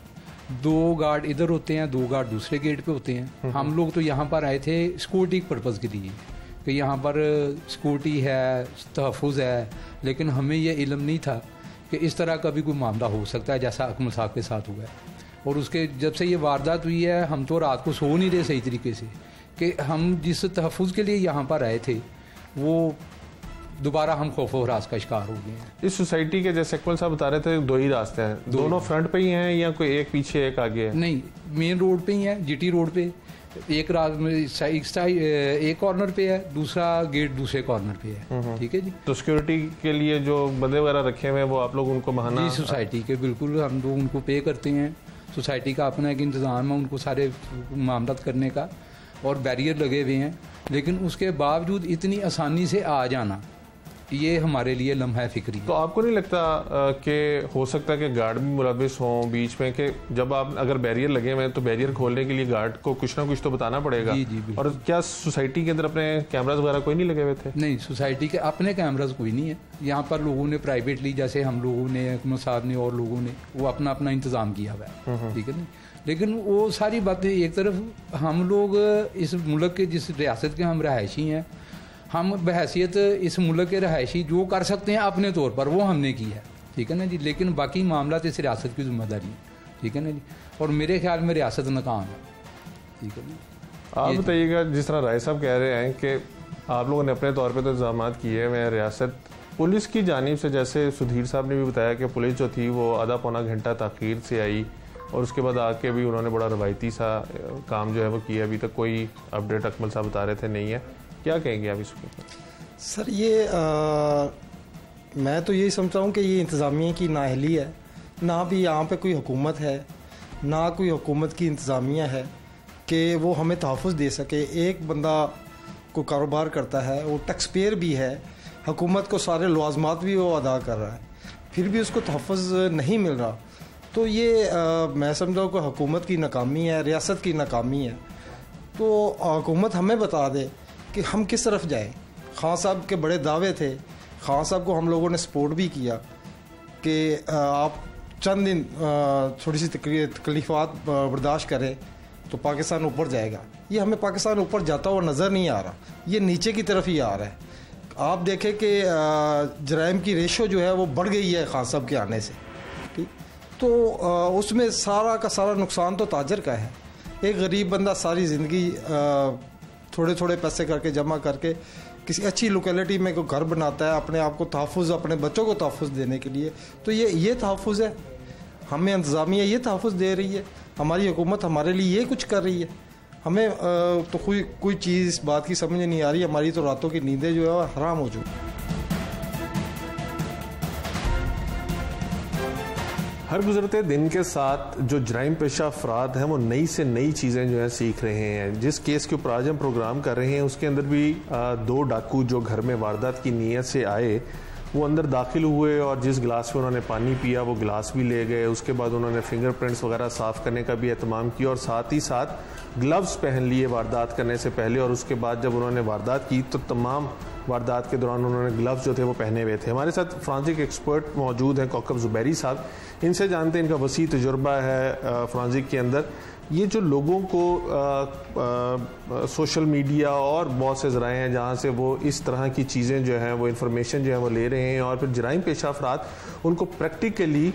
2 गार्ड इधर होते हैं, 2 गार्ड दूसरे गेट पे होते हैं। हम लोग तो यहाँ पर आए थे सिक्योरिटी पर्पज़ के लिए कि यहाँ पर सिक्योरिटी है, तहफ़्फ़ुज़ है, लेकिन हमें यह इल्म नहीं था कि इस तरह का भी कोई मामला हो सकता है जैसा अकमल साहब के साथ हुआ है। और उसके जब से ये वारदात हुई है हम तो रात को सो नहीं रहे सही तरीके से कि हम जिस तहफ़्फ़ुज़ के लिए यहाँ पर आए थे वो दोबारा हम खौफ और हरास का शिकार हो गए हैं। इस सोसाइटी के जैसे अकमल साहब बता रहे थे 2 ही रास्ते हैं, दोनों फ्रंट पे ही हैं या कोई एक पीछे एक आगे है? नहीं, मेन रोड पे ही है, जीटी रोड पे। एक कॉर्नर पे है, दूसरा गेट दूसरे कॉर्नर पे है। ठीक है जी। तो सिक्योरिटी के लिए जो बंदे वगैरह रखे हुए हैं वो आप लोग उनको बहाना? जी सोसाइटी के बिल्कुल हम लोग उनको पे करते हैं। सोसाइटी का अपना एक इंतज़ाम है उनको सारे मामलात करने का, और बैरियर लगे हुए हैं, लेकिन उसके बावजूद इतनी आसानी से आ जाना ये हमारे लिए लम्हा फिक्री है। तो आपको नहीं लगता कि हो सकता है कि गार्ड भी मुलविस हों बीच में, कि जब आप अगर बैरियर लगे हुए हैं तो बैरियर खोलने के लिए गार्ड को कुछ ना कुछ तो बताना पड़ेगा? जी जी। और क्या सोसाइटी के अंदर अपने कैमराज वगैरह कोई नहीं लगे हुए थे? नहीं, सोसाइटी के अपने कैमराज कोई नहीं है। यहाँ पर लोगों ने प्राइवेटली, जैसे हम लोगों ने, अकमल साहब ने और लोगों ने, वो अपना अपना इंतज़ाम किया हुआ है। ठीक है ना, लेकिन वो सारी बातें एक तरफ, हम लोग इस मुल्क के जिस रियासत के हम रहायशी हैं, हम बहैसियत इस मुल्क के रहायशी जो कर सकते हैं अपने तौर पर वो हमने की है। ठीक है ना जी, लेकिन बाकी मामला तो इस रियासत की जिम्मेदारी है। ठीक है ना जी, और मेरे ख्याल में रियासत नाकाम है। ठीक है ना। आप बताइएगा, जिस तरह राय साहब कह रहे हैं कि आप लोगों ने अपने तौर पे तो इंतजाम किए हैं, रियासत पुलिस की जानिब से, जैसे सुधीर साहब ने भी बताया कि पुलिस जो थी वो आधा पौना घंटा ताख़ीर से आई और उसके बाद आके भी उन्होंने बड़ा रवायती सा काम जो है वो किया। अभी तक कोई अपडेट अकमल साहब बता रहे थे नहीं है, क्या कहेंगे आप इसके ऊपर? सर ये मैं तो यही समझता हूँ कि ये इंतज़ामिया की नाअहली है, ना भी यहाँ पे कोई हुकूमत है, ना कोई हुकूमत की इंतज़ामिया है कि वो हमें तहफ़्फ़ुज़ दे सके। एक बंदा को कारोबार करता है, वो टैक्स पेयर भी है, हुकूमत को सारे लवाज़मात भी वो अदा कर रहा है, फिर भी उसको तहफ़्फ़ुज़ नहीं मिल रहा। तो ये मैं समझता हूँ कि हुकूमत की नाकामी है, रियासत की नाकामी है। तो हुकूमत हमें बता दे कि हम किस तरफ जाएं। खान साहब के बड़े दावे थे, खान साहब को हम लोगों ने सपोर्ट भी किया कि आप चंद दिन थोड़ी सी तकलीफ़ात बर्दाश्त करें तो पाकिस्तान ऊपर जाएगा। ये हमें पाकिस्तान ऊपर जाता हुआ नज़र नहीं आ रहा, ये नीचे की तरफ ही आ रहा है। आप देखें कि जराइम की रेशो जो है वो बढ़ गई है खान साहब के आने से। ठीक, तो उसमें सारा का सारा नुकसान तो ताजर का है। एक गरीब बंदा सारी ज़िंदगी थोड़े थोड़े पैसे करके जमा करके किसी अच्छी लोकेलिटी में कोई घर बनाता है अपने आप को तहफ़्फ़ुज़, अपने बच्चों को तहफ़्फ़ुज़ देने के लिए। तो ये तहफ़्फ़ुज़ है, हमें इंतज़ामिया ये तहफ़्फ़ुज़ दे रही है। हमारी हुकूमत हमारे लिए ये कुछ कर रही है। हमें तो कोई चीज़ इस बात की समझ नहीं आ रही। हमारी तो रातों की नींदें जो है वो हराम हो चुकी। हर गुजरते दिन के साथ जो जराइम पेशा अफराद हैं वो नई से नई चीज़ें जो है सीख रहे हैं। जिस केस के ऊपर आज हम प्रोग्राम कर रहे हैं उसके अंदर भी 2 डाकू जो घर में वारदात की नीयत से आए वो अंदर दाखिल हुए और जिस गिलास में उन्होंने पानी पिया वो गिलास भी ले गए। उसके बाद उन्होंने फिंगरप्रिंट्स वगैरह साफ़ करने का भी एहतमाम किया और साथ ही साथ ग्लव्स पहन लिए वारदात करने से पहले। और उसके बाद जब उन्होंने वारदात की तो तमाम वारदात के दौरान उन्होंने ग्लव्स जो थे वो पहने हुए थे। हमारे साथ फोरेंसिक एक्सपर्ट मौजूद हैं कौकब ज़ुबैरी साहब। इनसे जानते हैं, इनका वसी तजुर्बा है फोरेंसिक के अंदर। ये जो लोगों को सोशल मीडिया और बहुत से ज़राए हैं जहाँ से वो इस तरह की चीज़ें जो हैं वो इन्फॉर्मेशन जो है वो ले रहे हैं और फिर जराइम पेशा अफराद उनको प्रैक्टिकली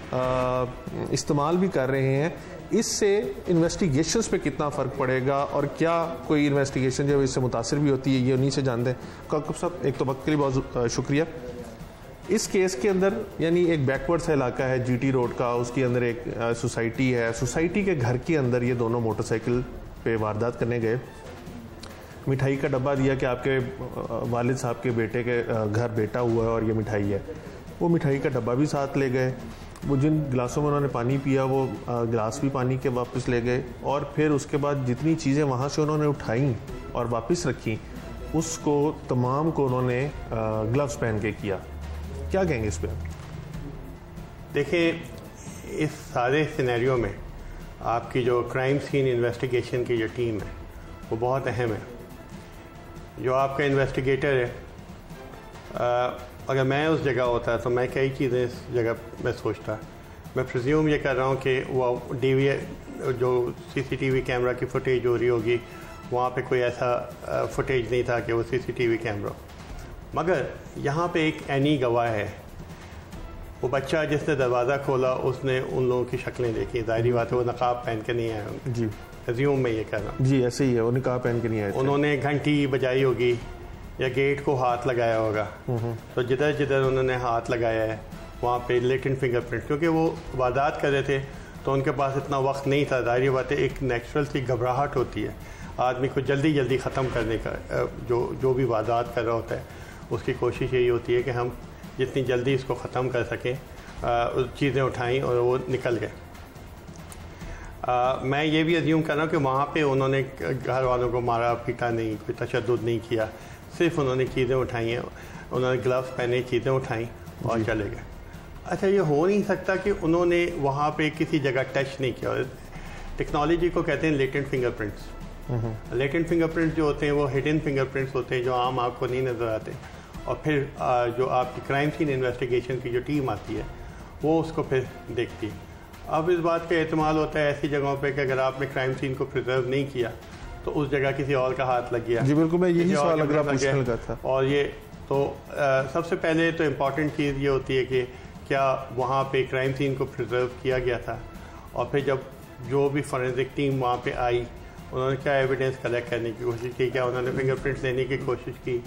इस्तेमाल भी कर रहे हैं, इससे इन्वेस्टिगेशंस पे कितना फ़र्क पड़ेगा और क्या कोई इन्वेस्टिगेशन जो है इससे मुतासिर भी होती है, ये उन्हीं से जानते हैं। कौकब साहब, एक तो वक्त के लिए बहुत शुक्रिया। इस केस के अंदर यानी एक बैकवर्ड सा इलाका है GT रोड का, उसके अंदर एक सोसाइटी है। सोसाइटी के घर के अंदर ये दोनों मोटरसाइकिल पे वारदात करने गए। मिठाई का डब्बा दिया कि आपके वालिद साहब के बेटे के घर बेटा हुआ है और ये मिठाई है। वो मिठाई का डब्बा भी साथ ले गए। वो जिन गिलासों में उन्होंने पानी पिया वो गिलास भी पानी के वापस ले गए और फिर उसके बाद जितनी चीज़ें वहाँ से उन्होंने उठाई और वापस रखी उसको तमाम को उन्होंने ग्लव्स पहन के किया। क्या कहेंगे इस पर? देखिए, इस सारे सिनेरियो में आपकी जो क्राइम सीन इन्वेस्टिगेशन की जो टीम है वो बहुत अहम है। जो आपका इन्वेस्टिगेटर है, अगर मैं उस जगह होता तो मैं कई चीज़ें इस जगह में सोचता। मैं प्रिज्यूम ये कर रहा हूँ कि वो जो CCTV कैमरा की फुटेज हो रही होगी वहाँ पे कोई ऐसा फुटेज नहीं था कि वो CCTV कैमरा। मगर यहाँ पे एक एनी गवाह है। वो बच्चा जिसने दरवाज़ा खोला उसने उन लोगों की शक्लें देखी। ज़ाहिरी बात है वो नकाब पहन के नहीं आए होंगे। जी रिज्यूम में ये कर रहा हूँ। जी ऐसे ही है, वो नकाब पहन के नहीं आए। उन्होंने घंटी बजाई होगी या गेट को हाथ लगाया होगा। तो जिधर जिधर उन्होंने हाथ लगाया है वहाँ पे लेटेंट फिंगरप्रिंट, क्योंकि वो वारदात कर रहे थे तो उनके पास इतना वक्त नहीं था। ज़ाहिर बात है एक नेचुरल सी घबराहट होती है आदमी को जल्दी जल्दी ख़त्म करने का। जो भी वारदात कर रहा होता है उसकी कोशिश यही होती है कि हम जितनी जल्दी इसको ख़त्म कर सकें। चीज़ें उठाई और वो निकल गए। मैं ये भी अज्यूम कर रहा हूँ कि वहाँ पे उन्होंने घर वालों को मारा पीटा नहीं, कोई तशद्दुद नहीं किया, सिर्फ उन्होंने चीज़ें उठाई हैं, उन्होंने ग्लव्स पहने, चीज़ें उठाई और चले गए। अच्छा, ये हो नहीं सकता कि उन्होंने वहाँ पे किसी जगह टच नहीं किया। टेक्नोलॉजी को कहते हैं लेटेंट फिंगरप्रिंट्स। लेटेंट फिंगरप्रिंट्स जो होते हैं वो हिडन फिंगरप्रिंट्स होते हैं जो आम आपको नहीं नज़र आते। और फिर जो आपकी क्राइम सीन इन्वेस्टिगेशन की जो टीम आती है वो उसको फिर देखती है। अब इस बात का एहतमाल होता है ऐसी जगहों पे कि अगर आपने क्राइम सीन को प्रिजर्व नहीं किया तो उस जगह किसी और का हाथ लग गया। जी बिल्कुल, मैं यही सवाल अगर आप पूछने लगा था। और ये तो सबसे पहले तो इम्पॉर्टेंट चीज़ ये होती है कि क्या वहाँ पे क्राइम सीन को प्रिजर्व किया गया था, और फिर जब जो भी फॉरेंसिक टीम वहाँ पे आई उन्होंने क्या एविडेंस कलेक्ट करने की कोशिश की, क्या उन्होंने फिंगरप्रिंट्स लेने की कोशिश की।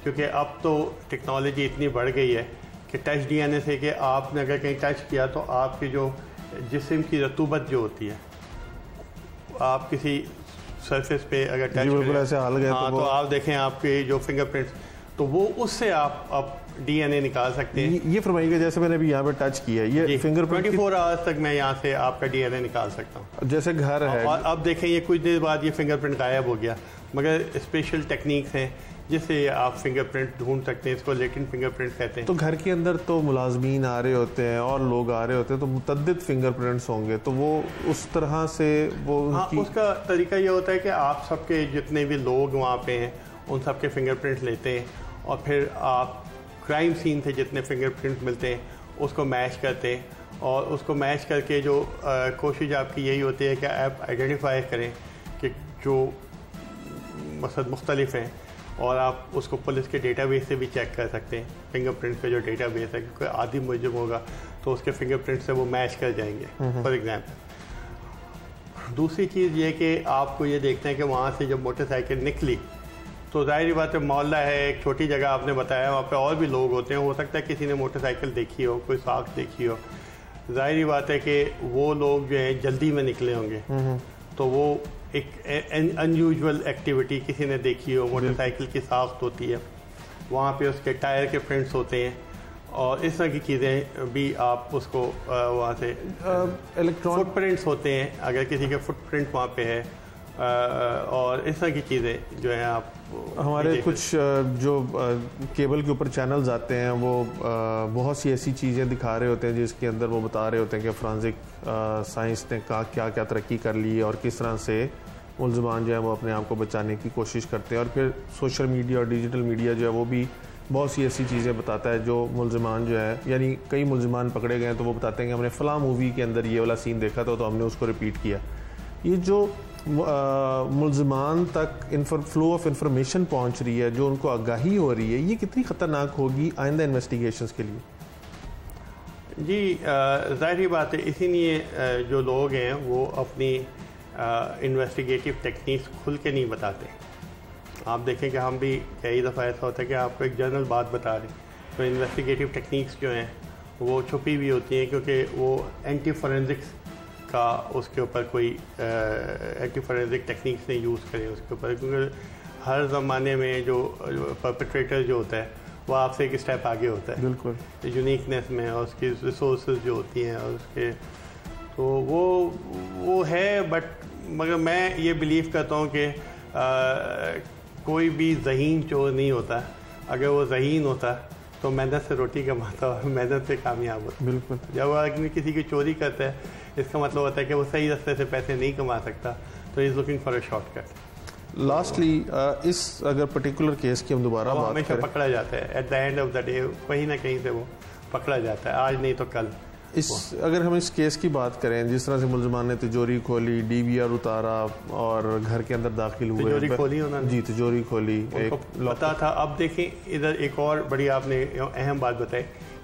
क्योंकि अब तो टेक्नोलॉजी इतनी बढ़ गई है कि टच DNA से कि आपने अगर कहीं टच किया तो आपकी जो जिस्म की रतूबत जो होती है, आप किसी सरफेस पे अगर टच करें ऐसे हाल गए तो आप देखें आपके जो फिंगरप्रिंट्स, तो वो उससे आप DNA निकाल सकते हैं। ये फरमाइएगा जैसे मैंने अभी यहाँ पे टच किया, ये फिंगरप्रिंट 24 आवर्स तक मैं यहाँ से आपका DNA निकाल सकता हूँ। जैसे घर है और अब देखें ये कुछ देर बाद ये फिंगरप्रिंट गायब हो गया, मगर स्पेशल टेक्निक्स हैं जिससे आप फिंगरप्रिंट ढूंढ सकते हैं। इसको लेटेंट फिंगरप्रिंट कहते हैं। तो घर के अंदर तो मुलाजमीन आ रहे होते हैं और लोग आ रहे होते हैं तो मुतद्दिद फिंगरप्रिंट्स होंगे, तो वो उस तरह से वो उसका तरीका ये होता है कि आप सबके जितने भी लोग वहाँ पे हैं उन सब के फिंगरप्रिंट लेते हैं और फिर आप क्राइम सीन से जितने फिंगरप्रिंट मिलते हैं उसको मैच करते हैं, और उसको मैच करके जो कोशिश आपकी यही होती है कि आप आइडेंटिफाई करें कि जो मकसद मुख्तलिफ हैं, और आप उसको पुलिस के डेटाबेस से भी चेक कर सकते हैं। फिंगरप्रिंट का जो डेटाबेस है, क्योंकि आदि मुजरिम होगा तो उसके फिंगरप्रिंट से वो मैच कर जाएंगे फॉर एग्जांपल। दूसरी चीज़ ये कि आपको ये देखते हैं कि वहाँ से जब मोटरसाइकिल निकली तो ज़ाहिर बात है मोहल्ला है, एक छोटी जगह आपने बताया, वहाँ पे और भी लोग होते हैं, हो सकता है किसी ने मोटरसाइकिल देखी हो, कोई साख देखी हो, जाहिर बात है कि वो लोग जो है जल्दी में निकले होंगे, तो वो एक अनयूजुअल एक्टिविटी किसी ने देखी हो, मोटरसाइकिल की साख्त होती है, वहाँ पे उसके टायर के प्रिंट्स होते हैं और इस तरह की चीज़ें भी आप उसको वहाँ से फुटप्रिंट्स होते हैं, अगर किसी के फुटप्रिंट वहाँ पे है, और इस तरह की चीज़ें जो है आप हमारे कुछ जो केबल के ऊपर चैनल्स आते हैं वो बहुत सी ऐसी चीज़ें दिखा रहे होते हैं जिसके अंदर वो बता रहे होते हैं कि फॉरेंसिक साइंस ने क्या क्या तरक्की कर ली और किस तरह से मुल्ज़िमान जो है वो अपने आप को बचाने की कोशिश करते हैं। और फिर सोशल मीडिया और डिजिटल मीडिया जो है वो भी बहुत सी ऐसी चीज़ें बताता है जो मुल्ज़िमान जो है, यानी कई मुल्ज़िमान पकड़े गए तो वो बताते हैं कि हमने फ़लाँ मूवी के अंदर ये वाला सीन देखा था तो हमने उसको रिपीट किया। ये जो मुल्ज़िमान तक फ्लो ऑफ इंफॉर्मेशन पहुंच रही है, जो उनको आगाही हो रही है, ये कितनी ख़तरनाक होगी आइंदा इन्वेस्टिगेशंस के लिए? जी ज़ाहिर बात है, इसीलिए जो लोग हैं वो अपनी इन्वेस्टिगेटिव टेक्निक्स खुल के नहीं बताते। आप देखें कि हम भी कई दफ़ा ऐसा होता है कि आपको एक जनरल बात बता रहे, तो इन्वेस्टिगेटिव टेक्निक्स जो हैं वो छुपी हुई होती हैं, क्योंकि वो एंटी फोरेंसिक्स का उसके ऊपर कोई एंटी फोरेंसिक टेक्निक्स नहीं यूज़ करें उसके ऊपर, क्योंकि हर ज़माने में जो परपेट्रेटर जो होता है वो आपसे एक स्टेप आगे होता है, बिल्कुल यूनिकनेस में और उसकी रिसोर्सेज जो होती हैं और उसके, तो वो है। बट मगर मैं ये बिलीव करता हूँ कि कोई भी ज़हीन चोर नहीं होता, अगर वो ज़हीन होता तो मेहनत से रोटी कमाता और मेहनत से कामयाब होता। बिल्कुल, जब आदमी किसी की चोरी करता है इसका मतलब होता है कि वो सही रास्ते से पैसे नहीं कमा सकता, तो is looking for a shortcut. Lastly इस अगर पर्टिकुलर केस की हम दोबारा बात हमेशा करें, पकड़ा जाता है at the end of the day, कहीं ना कहीं से वो पकड़ा जाता है, आज नहीं तो कल। अगर हम इस केस की बात करें, जिस तरह से मुल्ज़िमान ने तिजोरी खोली, डीवीआर उतारा और घर के अंदर दाखिल हुए, तिजोरी खोली उन्होंने, जी तिजोरी खोली, एक पता था। अब देखें इधर एक और बड़ी आपने अहम बात बताई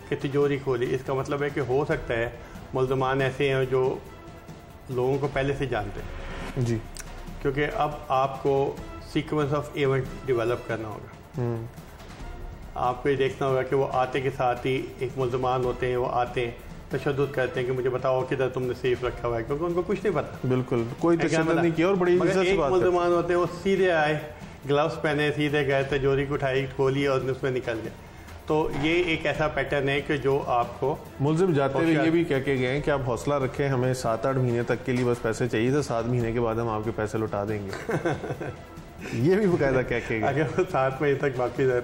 कि तिजोरी खोली, इसका मतलब है कि हो सकता है मुल्ज़िमान ऐसे हैं जो लोगों को पहले से जानते हैं जी, क्योंकि अब आपको सीक्वेंस ऑफ इवेंट डेवलप करना होगा। आपको ये देखना होगा कि वो आते के साथ ही एक मुल्ज़िमान होते हैं, वो आते हैं तशद्दुद करते हैं कि मुझे बताओ किधर तुमने सेफ रखा हुआ है, क्योंकि उनको कुछ नहीं पता। बिल्कुल, कोई तशद्दुद नहीं किया और बड़ी इज्जत से बात मुल्ज़िमान होते हैं वो सीधे आए, ग्लव्स पहने, सीधे गए, तिजोरी को उठाई, खोली और उसमें निकल गए। तो ये एक ऐसा पैटर्न है कि जो आपको मुल्ज़िम जाते हुए ये भी कह के गए कि आप हौसला रखें, हमें 7-8 महीने तक के लिए बस पैसे चाहिए थे, 7 महीने के बाद हम आपके पैसे लौटा देंगे। ये भी बाकायदा कह के गए, अगर वो 7 महीने तक बाकी रहे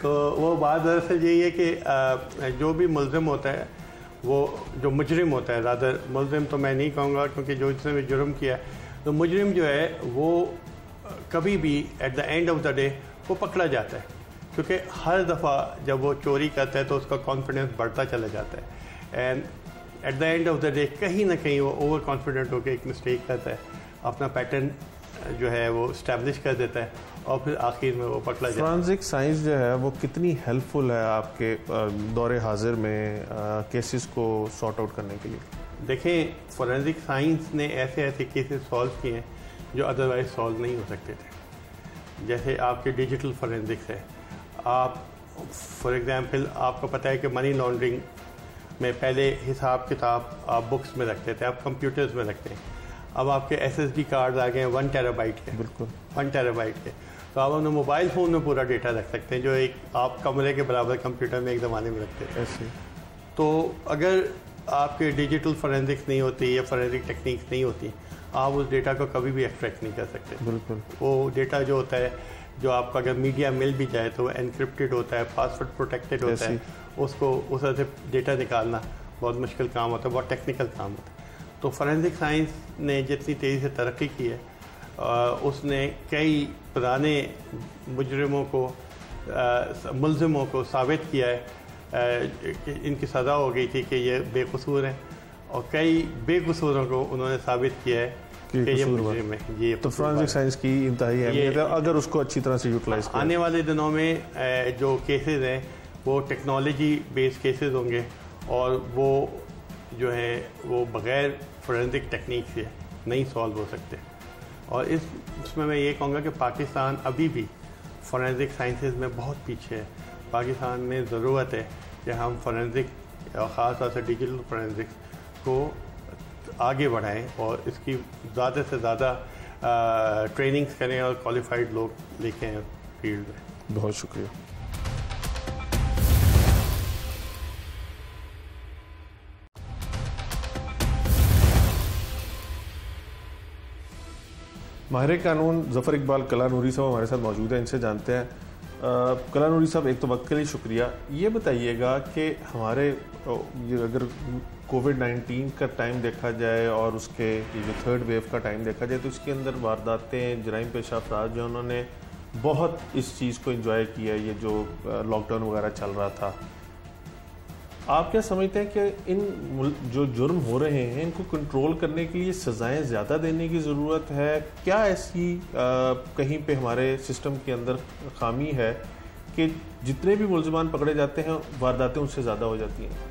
तो वो बात दरअसल यही है कि जो भी मुल्ज़िम होता है, वो जो मुजरिम होता है, ज़्यादा मुल्ज़िम तो मैं नहीं कहूँगा क्योंकि जो इसने भी जुर्म किया है, तो मुजरिम जो है वो कभी भी at the end of the day वो पकड़ा जाता है, क्योंकि हर दफ़ा जब वो चोरी करता है तो उसका कॉन्फिडेंस बढ़ता चला जाता है and at the end of the day कहीं ना कहीं वो ओवर कॉन्फिडेंट होकर एक मिस्टेक करता है, अपना पैटर्न जो है वो इस्टेब्लिश कर देता है और फिर आखिर में वो पकड़ा जाता है। फॉरेंसिक साइंस जो है वो कितनी हेल्पफुल है आपके दौरे हाजिर में केसेस को सॉर्ट आउट करने के लिए? देखें, फॉरेंसिक साइंस ने ऐसे ऐसे केसेस सॉल्व किए हैं जो अदरवाइज सॉल्व नहीं हो सकते थे। जैसे आपके डिजिटल फॉरेंसिक्स है, आप फॉर एग्जांपल आपको पता है कि मनी लॉन्ड्रिंग में पहले हिसाब किताब आप बुक्स में रखते थे, आप कंप्यूटर्स में रखते हैं। अब आपके SSD कार्ड आ गए हैं 1 टेराबाइट के, बिल्कुल 1 टेराबाइट के, तो आप अपने मोबाइल फ़ोन में पूरा डेटा रख सकते हैं जो एक आप कमरे के बराबर कंप्यूटर में एक ज़माने में रखते थे। ऐसे तो अगर आपके डिजिटल फॉरेंसिक्स नहीं होती या फॉरेंसिक टेक्निक्स नहीं होती, आप उस डेटा को कभी भी एक्सट्रैक्ट नहीं कर सकते। बिल्कुल, वो डेटा जो होता है, जो आपको अगर मीडिया मिल भी जाए तो वो एनक्रिप्टेड होता है, पासवर्ड प्रोटेक्टेड होता है, उसको उस तरह से डेटा निकालना बहुत मुश्किल काम होता है, बहुत टेक्निकल काम होता है। तो फॉरेंसिक साइंस ने जितनी तेज़ी से तरक्की की है, उसने कई पुराने मुजरिमों को, मुल्ज़िमों को साबित किया है कि इनकी सज़ा हो गई थी कि ये बेकसूर हैं, और कई बेकसूरों को उन्होंने साबित किया है कि ये मुजरिम है। ये तो फॉरेंसिक साइंस की इंतहाई अहमियत है अगर उसको अच्छी तरह से यूटिलाइज करें। आने वाले दिनों में जो केसेस हैं वो टेक्नोलॉजी बेस्ड केसेस होंगे, और वो जो है वो बग़ैर फोरेंसिक टेक्निक से नहीं सॉल्व हो सकते। और इसमें मैं ये कहूँगा कि पाकिस्तान अभी भी फोरेंसिक साइंसेस में बहुत पीछे है। पाकिस्तान में ज़रूरत है कि हम फोरेंसिक और ख़ास तौर से डिजिटल फोरेंसिक्स को आगे बढ़ाएं और इसकी ज़्यादा से ज़्यादा ट्रेनिंग्स करें और क्वालिफाइड लोग लेके आएं फील्ड में। बहुत शुक्रिया। माहिर कानून ज़फ़र इकबाल कलानूरी साहब हमारे साथ मौजूद हैं, इनसे जानते हैं। कलानूरी साहब, एक तो वक्त के लिए शुक्रिया। ये बताइएगा कि हमारे ये अगर कोविड-19 का टाइम देखा जाए और उसके ये जो थर्ड वेव का टाइम देखा जाए तो इसके अंदर वारदातें, जराइम पेशा अफराद जो उन्होंने बहुत इस चीज़ को एंजॉय किया, ये जो लॉकडाउन वगैरह चल रहा था। आप क्या समझते हैं कि इन जो जुर्म हो रहे हैं इनको कंट्रोल करने के लिए सज़ाएं ज़्यादा देने की ज़रूरत है? क्या ऐसी कहीं पे हमारे सिस्टम के अंदर खामी है कि जितने भी मुलज़मान पकड़े जाते हैं वारदातें उससे ज़्यादा हो जाती हैं?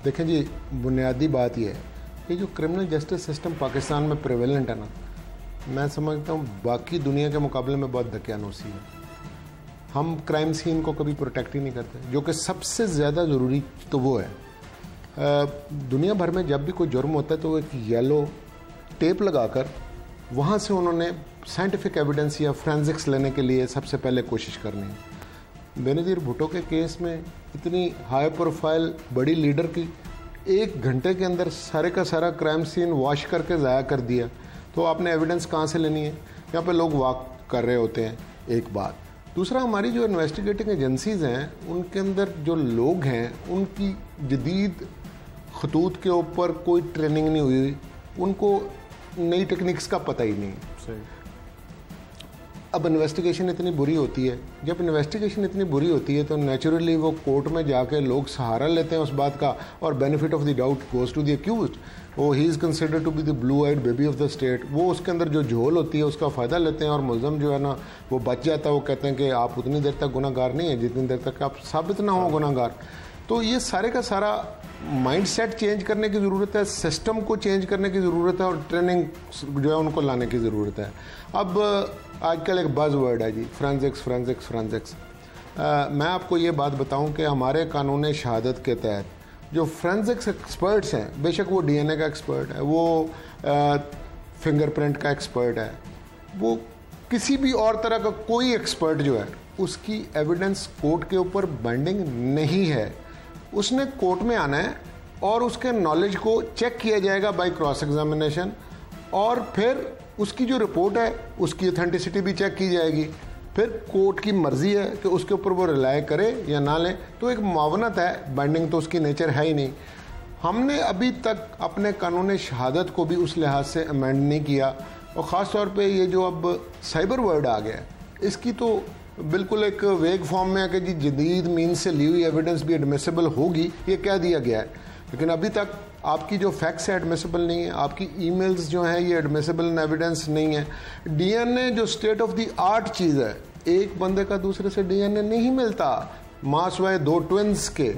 देखें जी, बुनियादी बात यह है कि जो क्रिमिनल जस्टिस सिस्टम पाकिस्तान में प्रेवेलेंट है ना, मैं समझता हूँ बाकी दुनिया के मुकाबले में बहुत दकियानूसी है। हम क्राइम सीन को कभी प्रोटेक्ट ही नहीं करते, जो कि सबसे ज़्यादा ज़रूरी तो वो है। दुनिया भर में जब भी कोई जुर्म होता है तो एक येलो टेप लगाकर वहाँ से उन्होंने साइंटिफिक एविडेंस या फोरेंसिक्स लेने के लिए सबसे पहले कोशिश करनी है। बेनज़ीर भुट्टो के केस में इतनी हाई प्रोफाइल बड़ी लीडर की 1 घंटे के अंदर सारे का सारा क्राइम सीन वॉश करके ज़ाया कर दिया, तो आपने एविडेंस कहाँ से लेनी है? यहाँ पे लोग वॉक कर रहे होते हैं, एक बात। दूसरा, हमारी जो इन्वेस्टिगेटिंग एजेंसीज़ हैं उनके अंदर जो लोग हैं उनकी जदीद खतूत के ऊपर कोई ट्रेनिंग नहीं हुई, उनको नई टेक्निक्स का पता ही नहीं। सही। अब इन्वेस्टिगेशन इतनी बुरी होती है, जब इन्वेस्टिगेशन इतनी बुरी होती है तो नेचुरली वो कोर्ट में जाके लोग सहारा लेते हैं उस बात का, और benefit of the doubt goes to the accused. वो he is considered to be the blue eyed baby of the state. वो उसके अंदर जो झोल होती है उसका फ़ायदा लेते हैं और मुलज़म जो है ना वो बच जाता है। वो कहते हैं कि आप उतनी देर तक गुनाहगार नहीं है जितनी देर तक आप साबित ना हो गुनाहगार। तो ये सारे का सारा माइंड सेट चेंज करने की ज़रूरत है, सिस्टम को चेंज करने की ज़रूरत है और ट्रेनिंग जो है उनको लाने की ज़रूरत है। अब आजकल एक बज़ वर्ड है जी, फोरेंसिक्स फोरेंसिक्स फोरेंसिक्स। मैं आपको ये बात बताऊं कि हमारे कानून शहादत के तहत जो फोरेंसिक्स एक्सपर्ट्स हैं, बेशक वो डीएनए का एक्सपर्ट है, वो फिंगरप्रिंट का एक्सपर्ट है, वो किसी भी और तरह का कोई एक्सपर्ट जो है उसकी एविडेंस कोर्ट के ऊपर बाइंडिंग नहीं है। उसने कोर्ट में आना है और उसके नॉलेज को चेक किया जाएगा बाय क्रॉस एग्जामिनेशन, और फिर उसकी जो रिपोर्ट है उसकी ऑथेंटिसिटी भी चेक की जाएगी। फिर कोर्ट की मर्जी है कि उसके ऊपर वो रिलाय करे या ना ले। तो एक मुआवनत है, बाइंडिंग तो उसकी नेचर है ही नहीं। हमने अभी तक अपने कानून शहादत को भी उस लिहाज से अमेंड नहीं किया, और ख़ास तौर पे ये जो अब साइबर वर्ड आ गया है इसकी तो बिल्कुल एक वेग फॉर्म में है कि जी जदीद मीन से ली हुई एविडेंस भी एडमिसिबल होगी, ये कह दिया गया है। लेकिन अभी तक आपकी जो फैक्ट्स है एडमिसिबल नहीं है, आपकी ईमेल्स जो हैं ये एडमिसिबल एविडेंस नहीं है। डीएनए जो स्टेट ऑफ द आर्ट चीज़ है, एक बंदे का दूसरे से डीएनए नहीं मिलता, माँ सिवाय 2 ट्विंस के।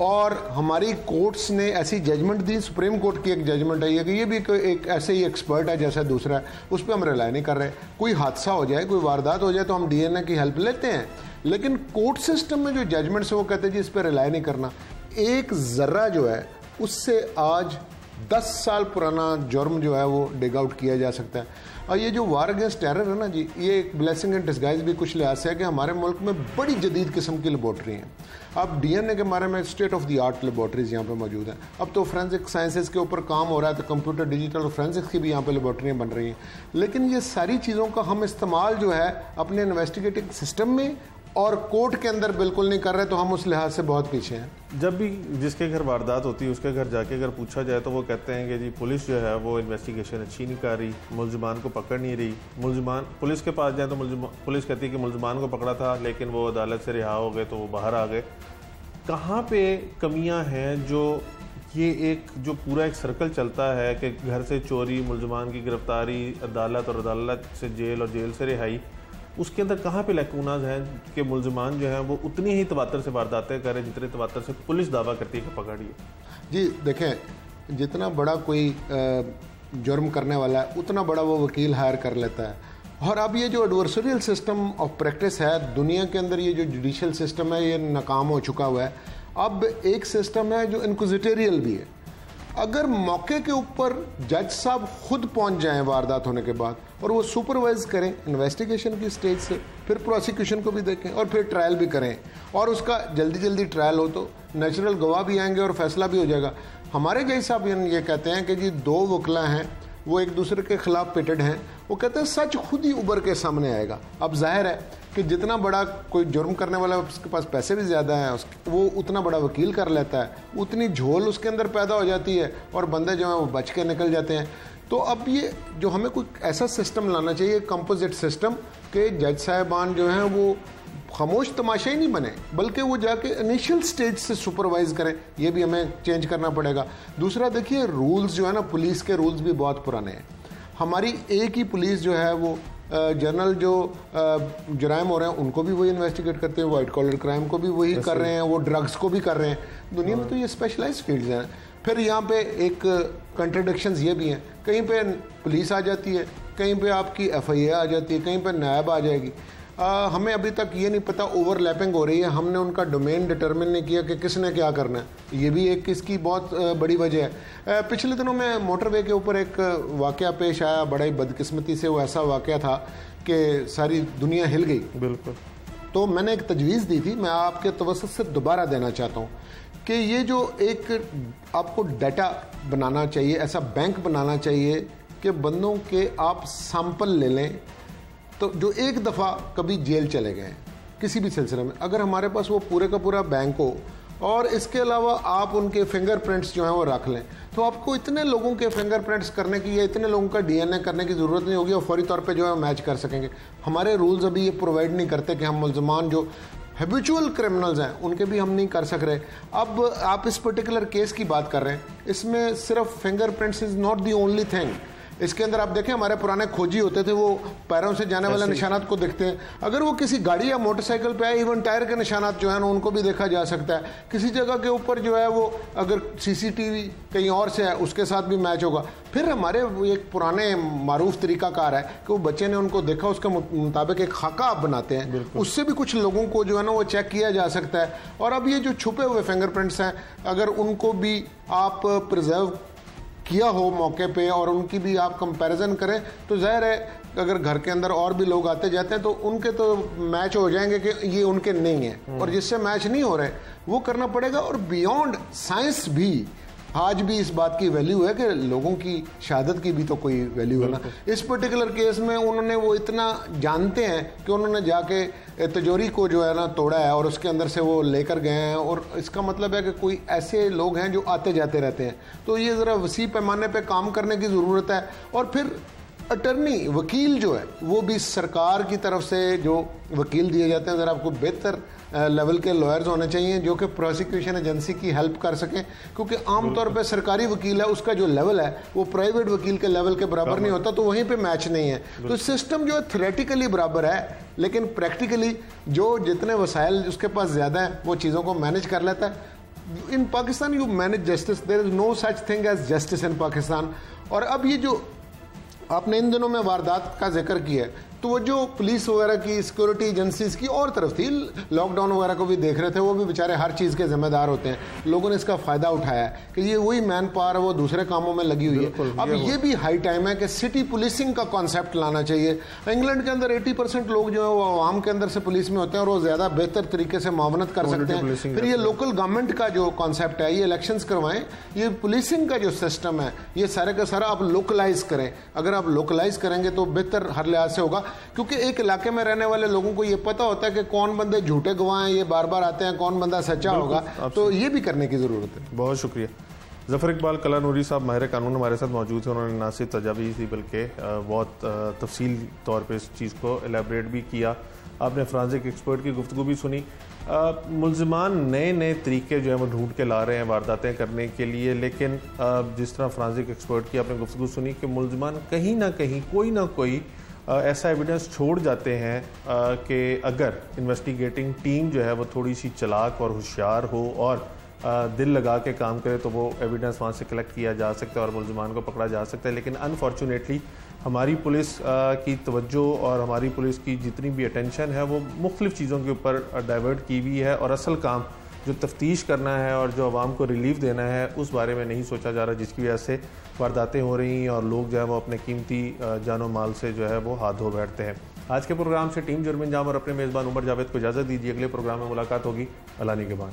और हमारी कोर्ट्स ने ऐसी जजमेंट दी, सुप्रीम कोर्ट की एक जजमेंट आई है कि ये भी एक ऐसे ही एक्सपर्ट है जैसा दूसरा है, उस पर हम रिलाई नहीं कर रहे। कोई हादसा हो जाए, कोई वारदात हो जाए तो हम डीएनए की हेल्प लेते हैं, लेकिन कोर्ट सिस्टम में जो जजमेंट्स है वो कहते हैं जी इस पर रिलाई नहीं करना। एक ज़र्रा जो है उससे आज 10 साल पुराना जुर्म जो है वो डिग आउट किया जा सकता है। और ये जो वार अगेंस्ट टेरर है ना जी, ये एक ब्लेसिंग इन डिस्गाइज भी कुछ लिहाज से है कि हमारे मुल्क में बड़ी जदीद किस्म की लेबॉर्ट्री हैं। अब डीएनए के बारे में state of the art laboratories यहाँ पे मौजूद हैं। अब तो फोरेंसिक साइंसेज के ऊपर काम हो रहा है, तो कंप्यूटर डिजिटल फोरेंसिक्स की भी यहाँ पे लेबॉर्ट्रियाँ बन रही हैं। लेकिन ये सारी चीज़ों का हम इस्तेमाल जो है अपने इन्वेस्टिगेटिव सिस्टम में और कोर्ट के अंदर बिल्कुल नहीं कर रहे, तो हम उस लिहाज से बहुत पीछे हैं। जब भी जिसके घर वारदात होती है उसके घर जाके अगर पूछा जाए तो वो कहते हैं कि जी पुलिस जो है वो इन्वेस्टिगेशन अच्छी नहीं कर रही, मुलजमान को पकड़ नहीं रही। मुलजमान पुलिस के पास जाए तो पुलिस कहती है कि मुलजमान को पकड़ा था लेकिन वो अदालत से रिहा हो गए तो वो बाहर आ गए। कहाँ पे कमियाँ हैं जो ये एक जो पूरा एक सर्कल चलता है कि घर से चोरी, मुलजमान की गिरफ्तारी, अदालत और अदालत से जेल और जेल से रिहाई, उसके अंदर कहाँ पे लैकूनाज हैं कि मुलजमान जो हैं वो उतनी ही तवातर से वारदातें करें जितने तवातर से पुलिस दावा करती है कि पकड़िए। जी देखें, जितना बड़ा कोई जुर्म करने वाला है उतना बड़ा वो वकील हायर कर लेता है। और अब ये जो एडवर्सरियल सिस्टम ऑफ प्रैक्टिस है दुनिया के अंदर, ये जो जुडिशल सिस्टम है ये नाकाम हो चुका हुआ है। अब एक सिस्टम है जो इंक्विजिटोरियल भी है। अगर मौके के ऊपर जज साहब खुद पहुंच जाएं वारदात होने के बाद और वो सुपरवाइज करें इन्वेस्टिगेशन की स्टेज से, फिर प्रोसिक्यूशन को भी देखें और फिर ट्रायल भी करें, और उसका जल्दी जल्दी ट्रायल हो तो नेचुरल गवाह भी आएंगे और फैसला भी हो जाएगा। हमारे जज साहब ये कहते हैं कि जी 2 वकला हैं, वो एक दूसरे के खिलाफ पिटेड हैं, वो कहते हैं सच खुद ही उभर के सामने आएगा। अब जाहिर है कि जितना बड़ा कोई जुर्म करने वाला है उसके पास पैसे भी ज़्यादा हैं, वो उतना बड़ा वकील कर लेता है, उतनी झोल उसके अंदर पैदा हो जाती है और बंदे जो हैं वो बच के निकल जाते हैं। तो अब ये जो हमें कोई ऐसा सिस्टम लाना चाहिए, कंपोजिट सिस्टम, कि जज साहिबान जो हैं वो खामोश तमाशा ही नहीं बने, बल्कि वो जाके इनिशियल स्टेज से सुपरवाइज करें। ये भी हमें चेंज करना पड़ेगा। दूसरा देखिए, रूल्स जो है ना, पुलिस के रूल्स भी बहुत पुराने हैं। हमारी एक ही पुलिस जो है वो जनरल जो जराइम हो रहे हैं उनको भी वही इन्वेस्टिगेट करते हैं, वाइट कॉलर क्राइम को भी वही कर रहे हैं, वो ड्रग्स को भी कर रहे हैं। दुनिया में तो ये स्पेशलाइज्ड फील्ड्स हैं। फिर यहाँ पे एक कंट्रडिक्शंस ये भी हैं, कहीं पे पुलिस आ जाती है, कहीं पे आपकी FIA आ जाती है, कहीं पे नायब आ जाएगी। हमें अभी तक ये नहीं पता, ओवरलैपिंग हो रही है, हमने उनका डोमेन डिटरमिन नहीं किया कि किसने क्या करना है। ये भी एक इसकी बहुत बड़ी वजह है। पिछले दिनों में मोटरवे के ऊपर एक वाकया पेश आया, बड़ा ही बदकिस्मती से वो ऐसा वाकया था कि सारी दुनिया हिल गई। बिल्कुल। तो मैंने एक तजवीज़ दी थी, मैं आपके तवज्जुह से दोबारा देना चाहता हूँ कि ये जो एक आपको डाटा बनाना चाहिए, ऐसा बैंक बनाना चाहिए कि बंदों के आप सैंपल ले लें, तो जो एक दफ़ा कभी जेल चले गए किसी भी सिलसिले में, अगर हमारे पास वो पूरे का पूरा बैंक हो और इसके अलावा आप उनके फिंगरप्रिंट्स जो हैं वो रख लें, तो आपको इतने लोगों के फिंगरप्रिंट्स करने की या इतने लोगों का DNA करने की ज़रूरत नहीं होगी और फौरी तौर पे जो है मैच कर सकेंगे। हमारे रूल्स अभी ये प्रोवाइड नहीं करते कि हम मुल्ज़मान जो हैबिचुअल क्रिमिनल्स हैं उनके भी हम नहीं कर सक रहे। अब आप इस पर्टिकुलर केस की बात कर रहे हैं, इसमें सिर्फ fingerprints is not the only thing. इसके अंदर आप देखें, हमारे पुराने खोजी होते थे, वो पैरों से जाने वाले निशानात को देखते हैं। अगर वो किसी गाड़ी या मोटरसाइकिल पे आए, इवन टायर के निशानात जो है ना उनको भी देखा जा सकता है। किसी जगह के ऊपर जो है वो अगर CCTV कहीं और से है उसके साथ भी मैच होगा। फिर हमारे एक पुराने मारूफ तरीकाकार है कि वो बच्चे ने उनको देखा, उसके मुताबिक एक खाका आप बनाते हैं, उससे भी कुछ लोगों को जो है ना वो चेक किया जा सकता है। और अब ये जो छुपे हुए फिंगरप्रिंट्स हैं, अगर उनको भी आप प्रिजर्व किया हो मौके पे और उनकी भी आप कंपैरिजन करें, तो जाहिर है अगर घर के अंदर और भी लोग आते जाते हैं तो उनके तो मैच हो जाएंगे कि ये उनके नहीं है, और जिससे मैच नहीं हो रहे वो करना पड़ेगा। और बियॉन्ड साइंस भी आज भी इस बात की वैल्यू है कि लोगों की शहादत की भी तो कोई वैल्यू है ना। इस पर्टिकुलर केस में उन्होंने वो इतना जानते हैं कि उन्होंने जाके तिजोरी को जो है ना तोड़ा है और उसके अंदर से वो लेकर गए हैं, और इसका मतलब है कि कोई ऐसे लोग हैं जो आते जाते रहते हैं। तो ये ज़रा वसी पैमाने पे काम करने की ज़रूरत है। और फिर अटर्नी, वकील जो है वो भी सरकार की तरफ से जो वकील दिए जाते हैं, ज़रा आपको बेहतर लेवल के लॉयर्स होने चाहिए जो कि प्रोसिक्यूशन एजेंसी की हेल्प कर सकें, क्योंकि आमतौर पे सरकारी वकील है उसका जो लेवल है वो प्राइवेट वकील के लेवल के बराबर नहीं होता, तो वहीं पे मैच नहीं है। तो सिस्टम जो है थ्योरेटिकली बराबर है, लेकिन प्रैक्टिकली जो जितने वसाइल उसके पास ज़्यादा है वो चीज़ों को मैनेज कर लेता है। In Pakistan you manage justice, there is no such thing as justice in Pakistan. और अब ये जो आपने इन दिनों में वारदात का जिक्र किया है, तो वो जो पुलिस वगैरह की सिक्योरिटी एजेंसीज की और तरफ थी, लॉकडाउन वगैरह को भी देख रहे थे, वो भी बेचारे हर चीज़ के जिम्मेदार होते हैं। लोगों ने इसका फ़ायदा उठाया है कि ये वही मैन पावर है वो दूसरे कामों में लगी हुई है। अब ये भी हाई टाइम है कि सिटी पुलिसिंग का कॉन्सेप्ट लाना चाहिए। इंग्लैंड के अंदर 80% लोग जो है वो आवाम के अंदर से पुलिस में होते हैं और वो ज़्यादा बेहतर तरीके से मावनत कर सकते हैं। फिर ये लोकल गवर्नमेंट का जो कॉन्सेप्ट है, ये इलेक्शंस करवाएं, ये पुलिसिंग का जो सिस्टम है ये सारे का सारा आप लोकलाइज करें। अगर आप लोकलाइज करेंगे तो बेहतर हर लिहाज से होगा, क्योंकि एक इलाके में रहने वाले लोगों को ये पता होता है कि कौन बंदे झूठे गवाह हैं, ये बार बार आते हैं, कौन बंदा सच्चा होगा, तो ये भी करने की जरूरत है। बहुत शुक्रिया। जफर इकबाल कलानूरी साहब माहिर कानून हमारे साथ मौजूद हैं। उन्होंने ना सिर्फ तजावीज़ दी बल्कि बहुत तफसील तौर पर इस चीज़ को एलेबरेट भी किया। आपने फॉरेंसिक एक्सपर्ट की गुफ्तगू भी सुनी। मुल्ज़िमान नए नए तरीके जो है वो ढूंढ के ला रहे हैं वारदातें करने के लिए, लेकिन जिस तरह फॉरेंसिक एक्सपर्ट की आपने गुफ्तगू सुनी कि मुल्ज़िमान कहीं ना कहीं कोई ना कोई ऐसा एविडेंस छोड़ जाते हैं कि अगर इन्वेस्टिगेटिंग टीम जो है वो थोड़ी सी चालाक और होशियार हो और दिल लगा के काम करे तो वो एविडेंस वहाँ से कलेक्ट किया जा सकता है और मुल्ज़िमान को पकड़ा जा सकता है। लेकिन अनफॉर्चुनेटली हमारी पुलिस की तवज्जो और हमारी पुलिस की जितनी भी अटेंशन है वो मुख्तलिफ़ चीज़ों के ऊपर डाइवर्ट की हुई है और असल काम जो तफ्तीश करना है और जो आवाम को रिलीफ देना है उस बारे में नहीं सोचा जा रहा, जिसकी वजह से वारदातें हो रही हैं और लोग जो है वो अपने कीमती जानो माल से जो है वो हाथ धो बैठते हैं। आज के प्रोग्राम से टीम जुर्म इंजाम और अपने मेज़बान उमर जावेद को इजाज़त दीजिए। अगले प्रोग्राम में मुलाकात होगी। अल्लाह निगहबान।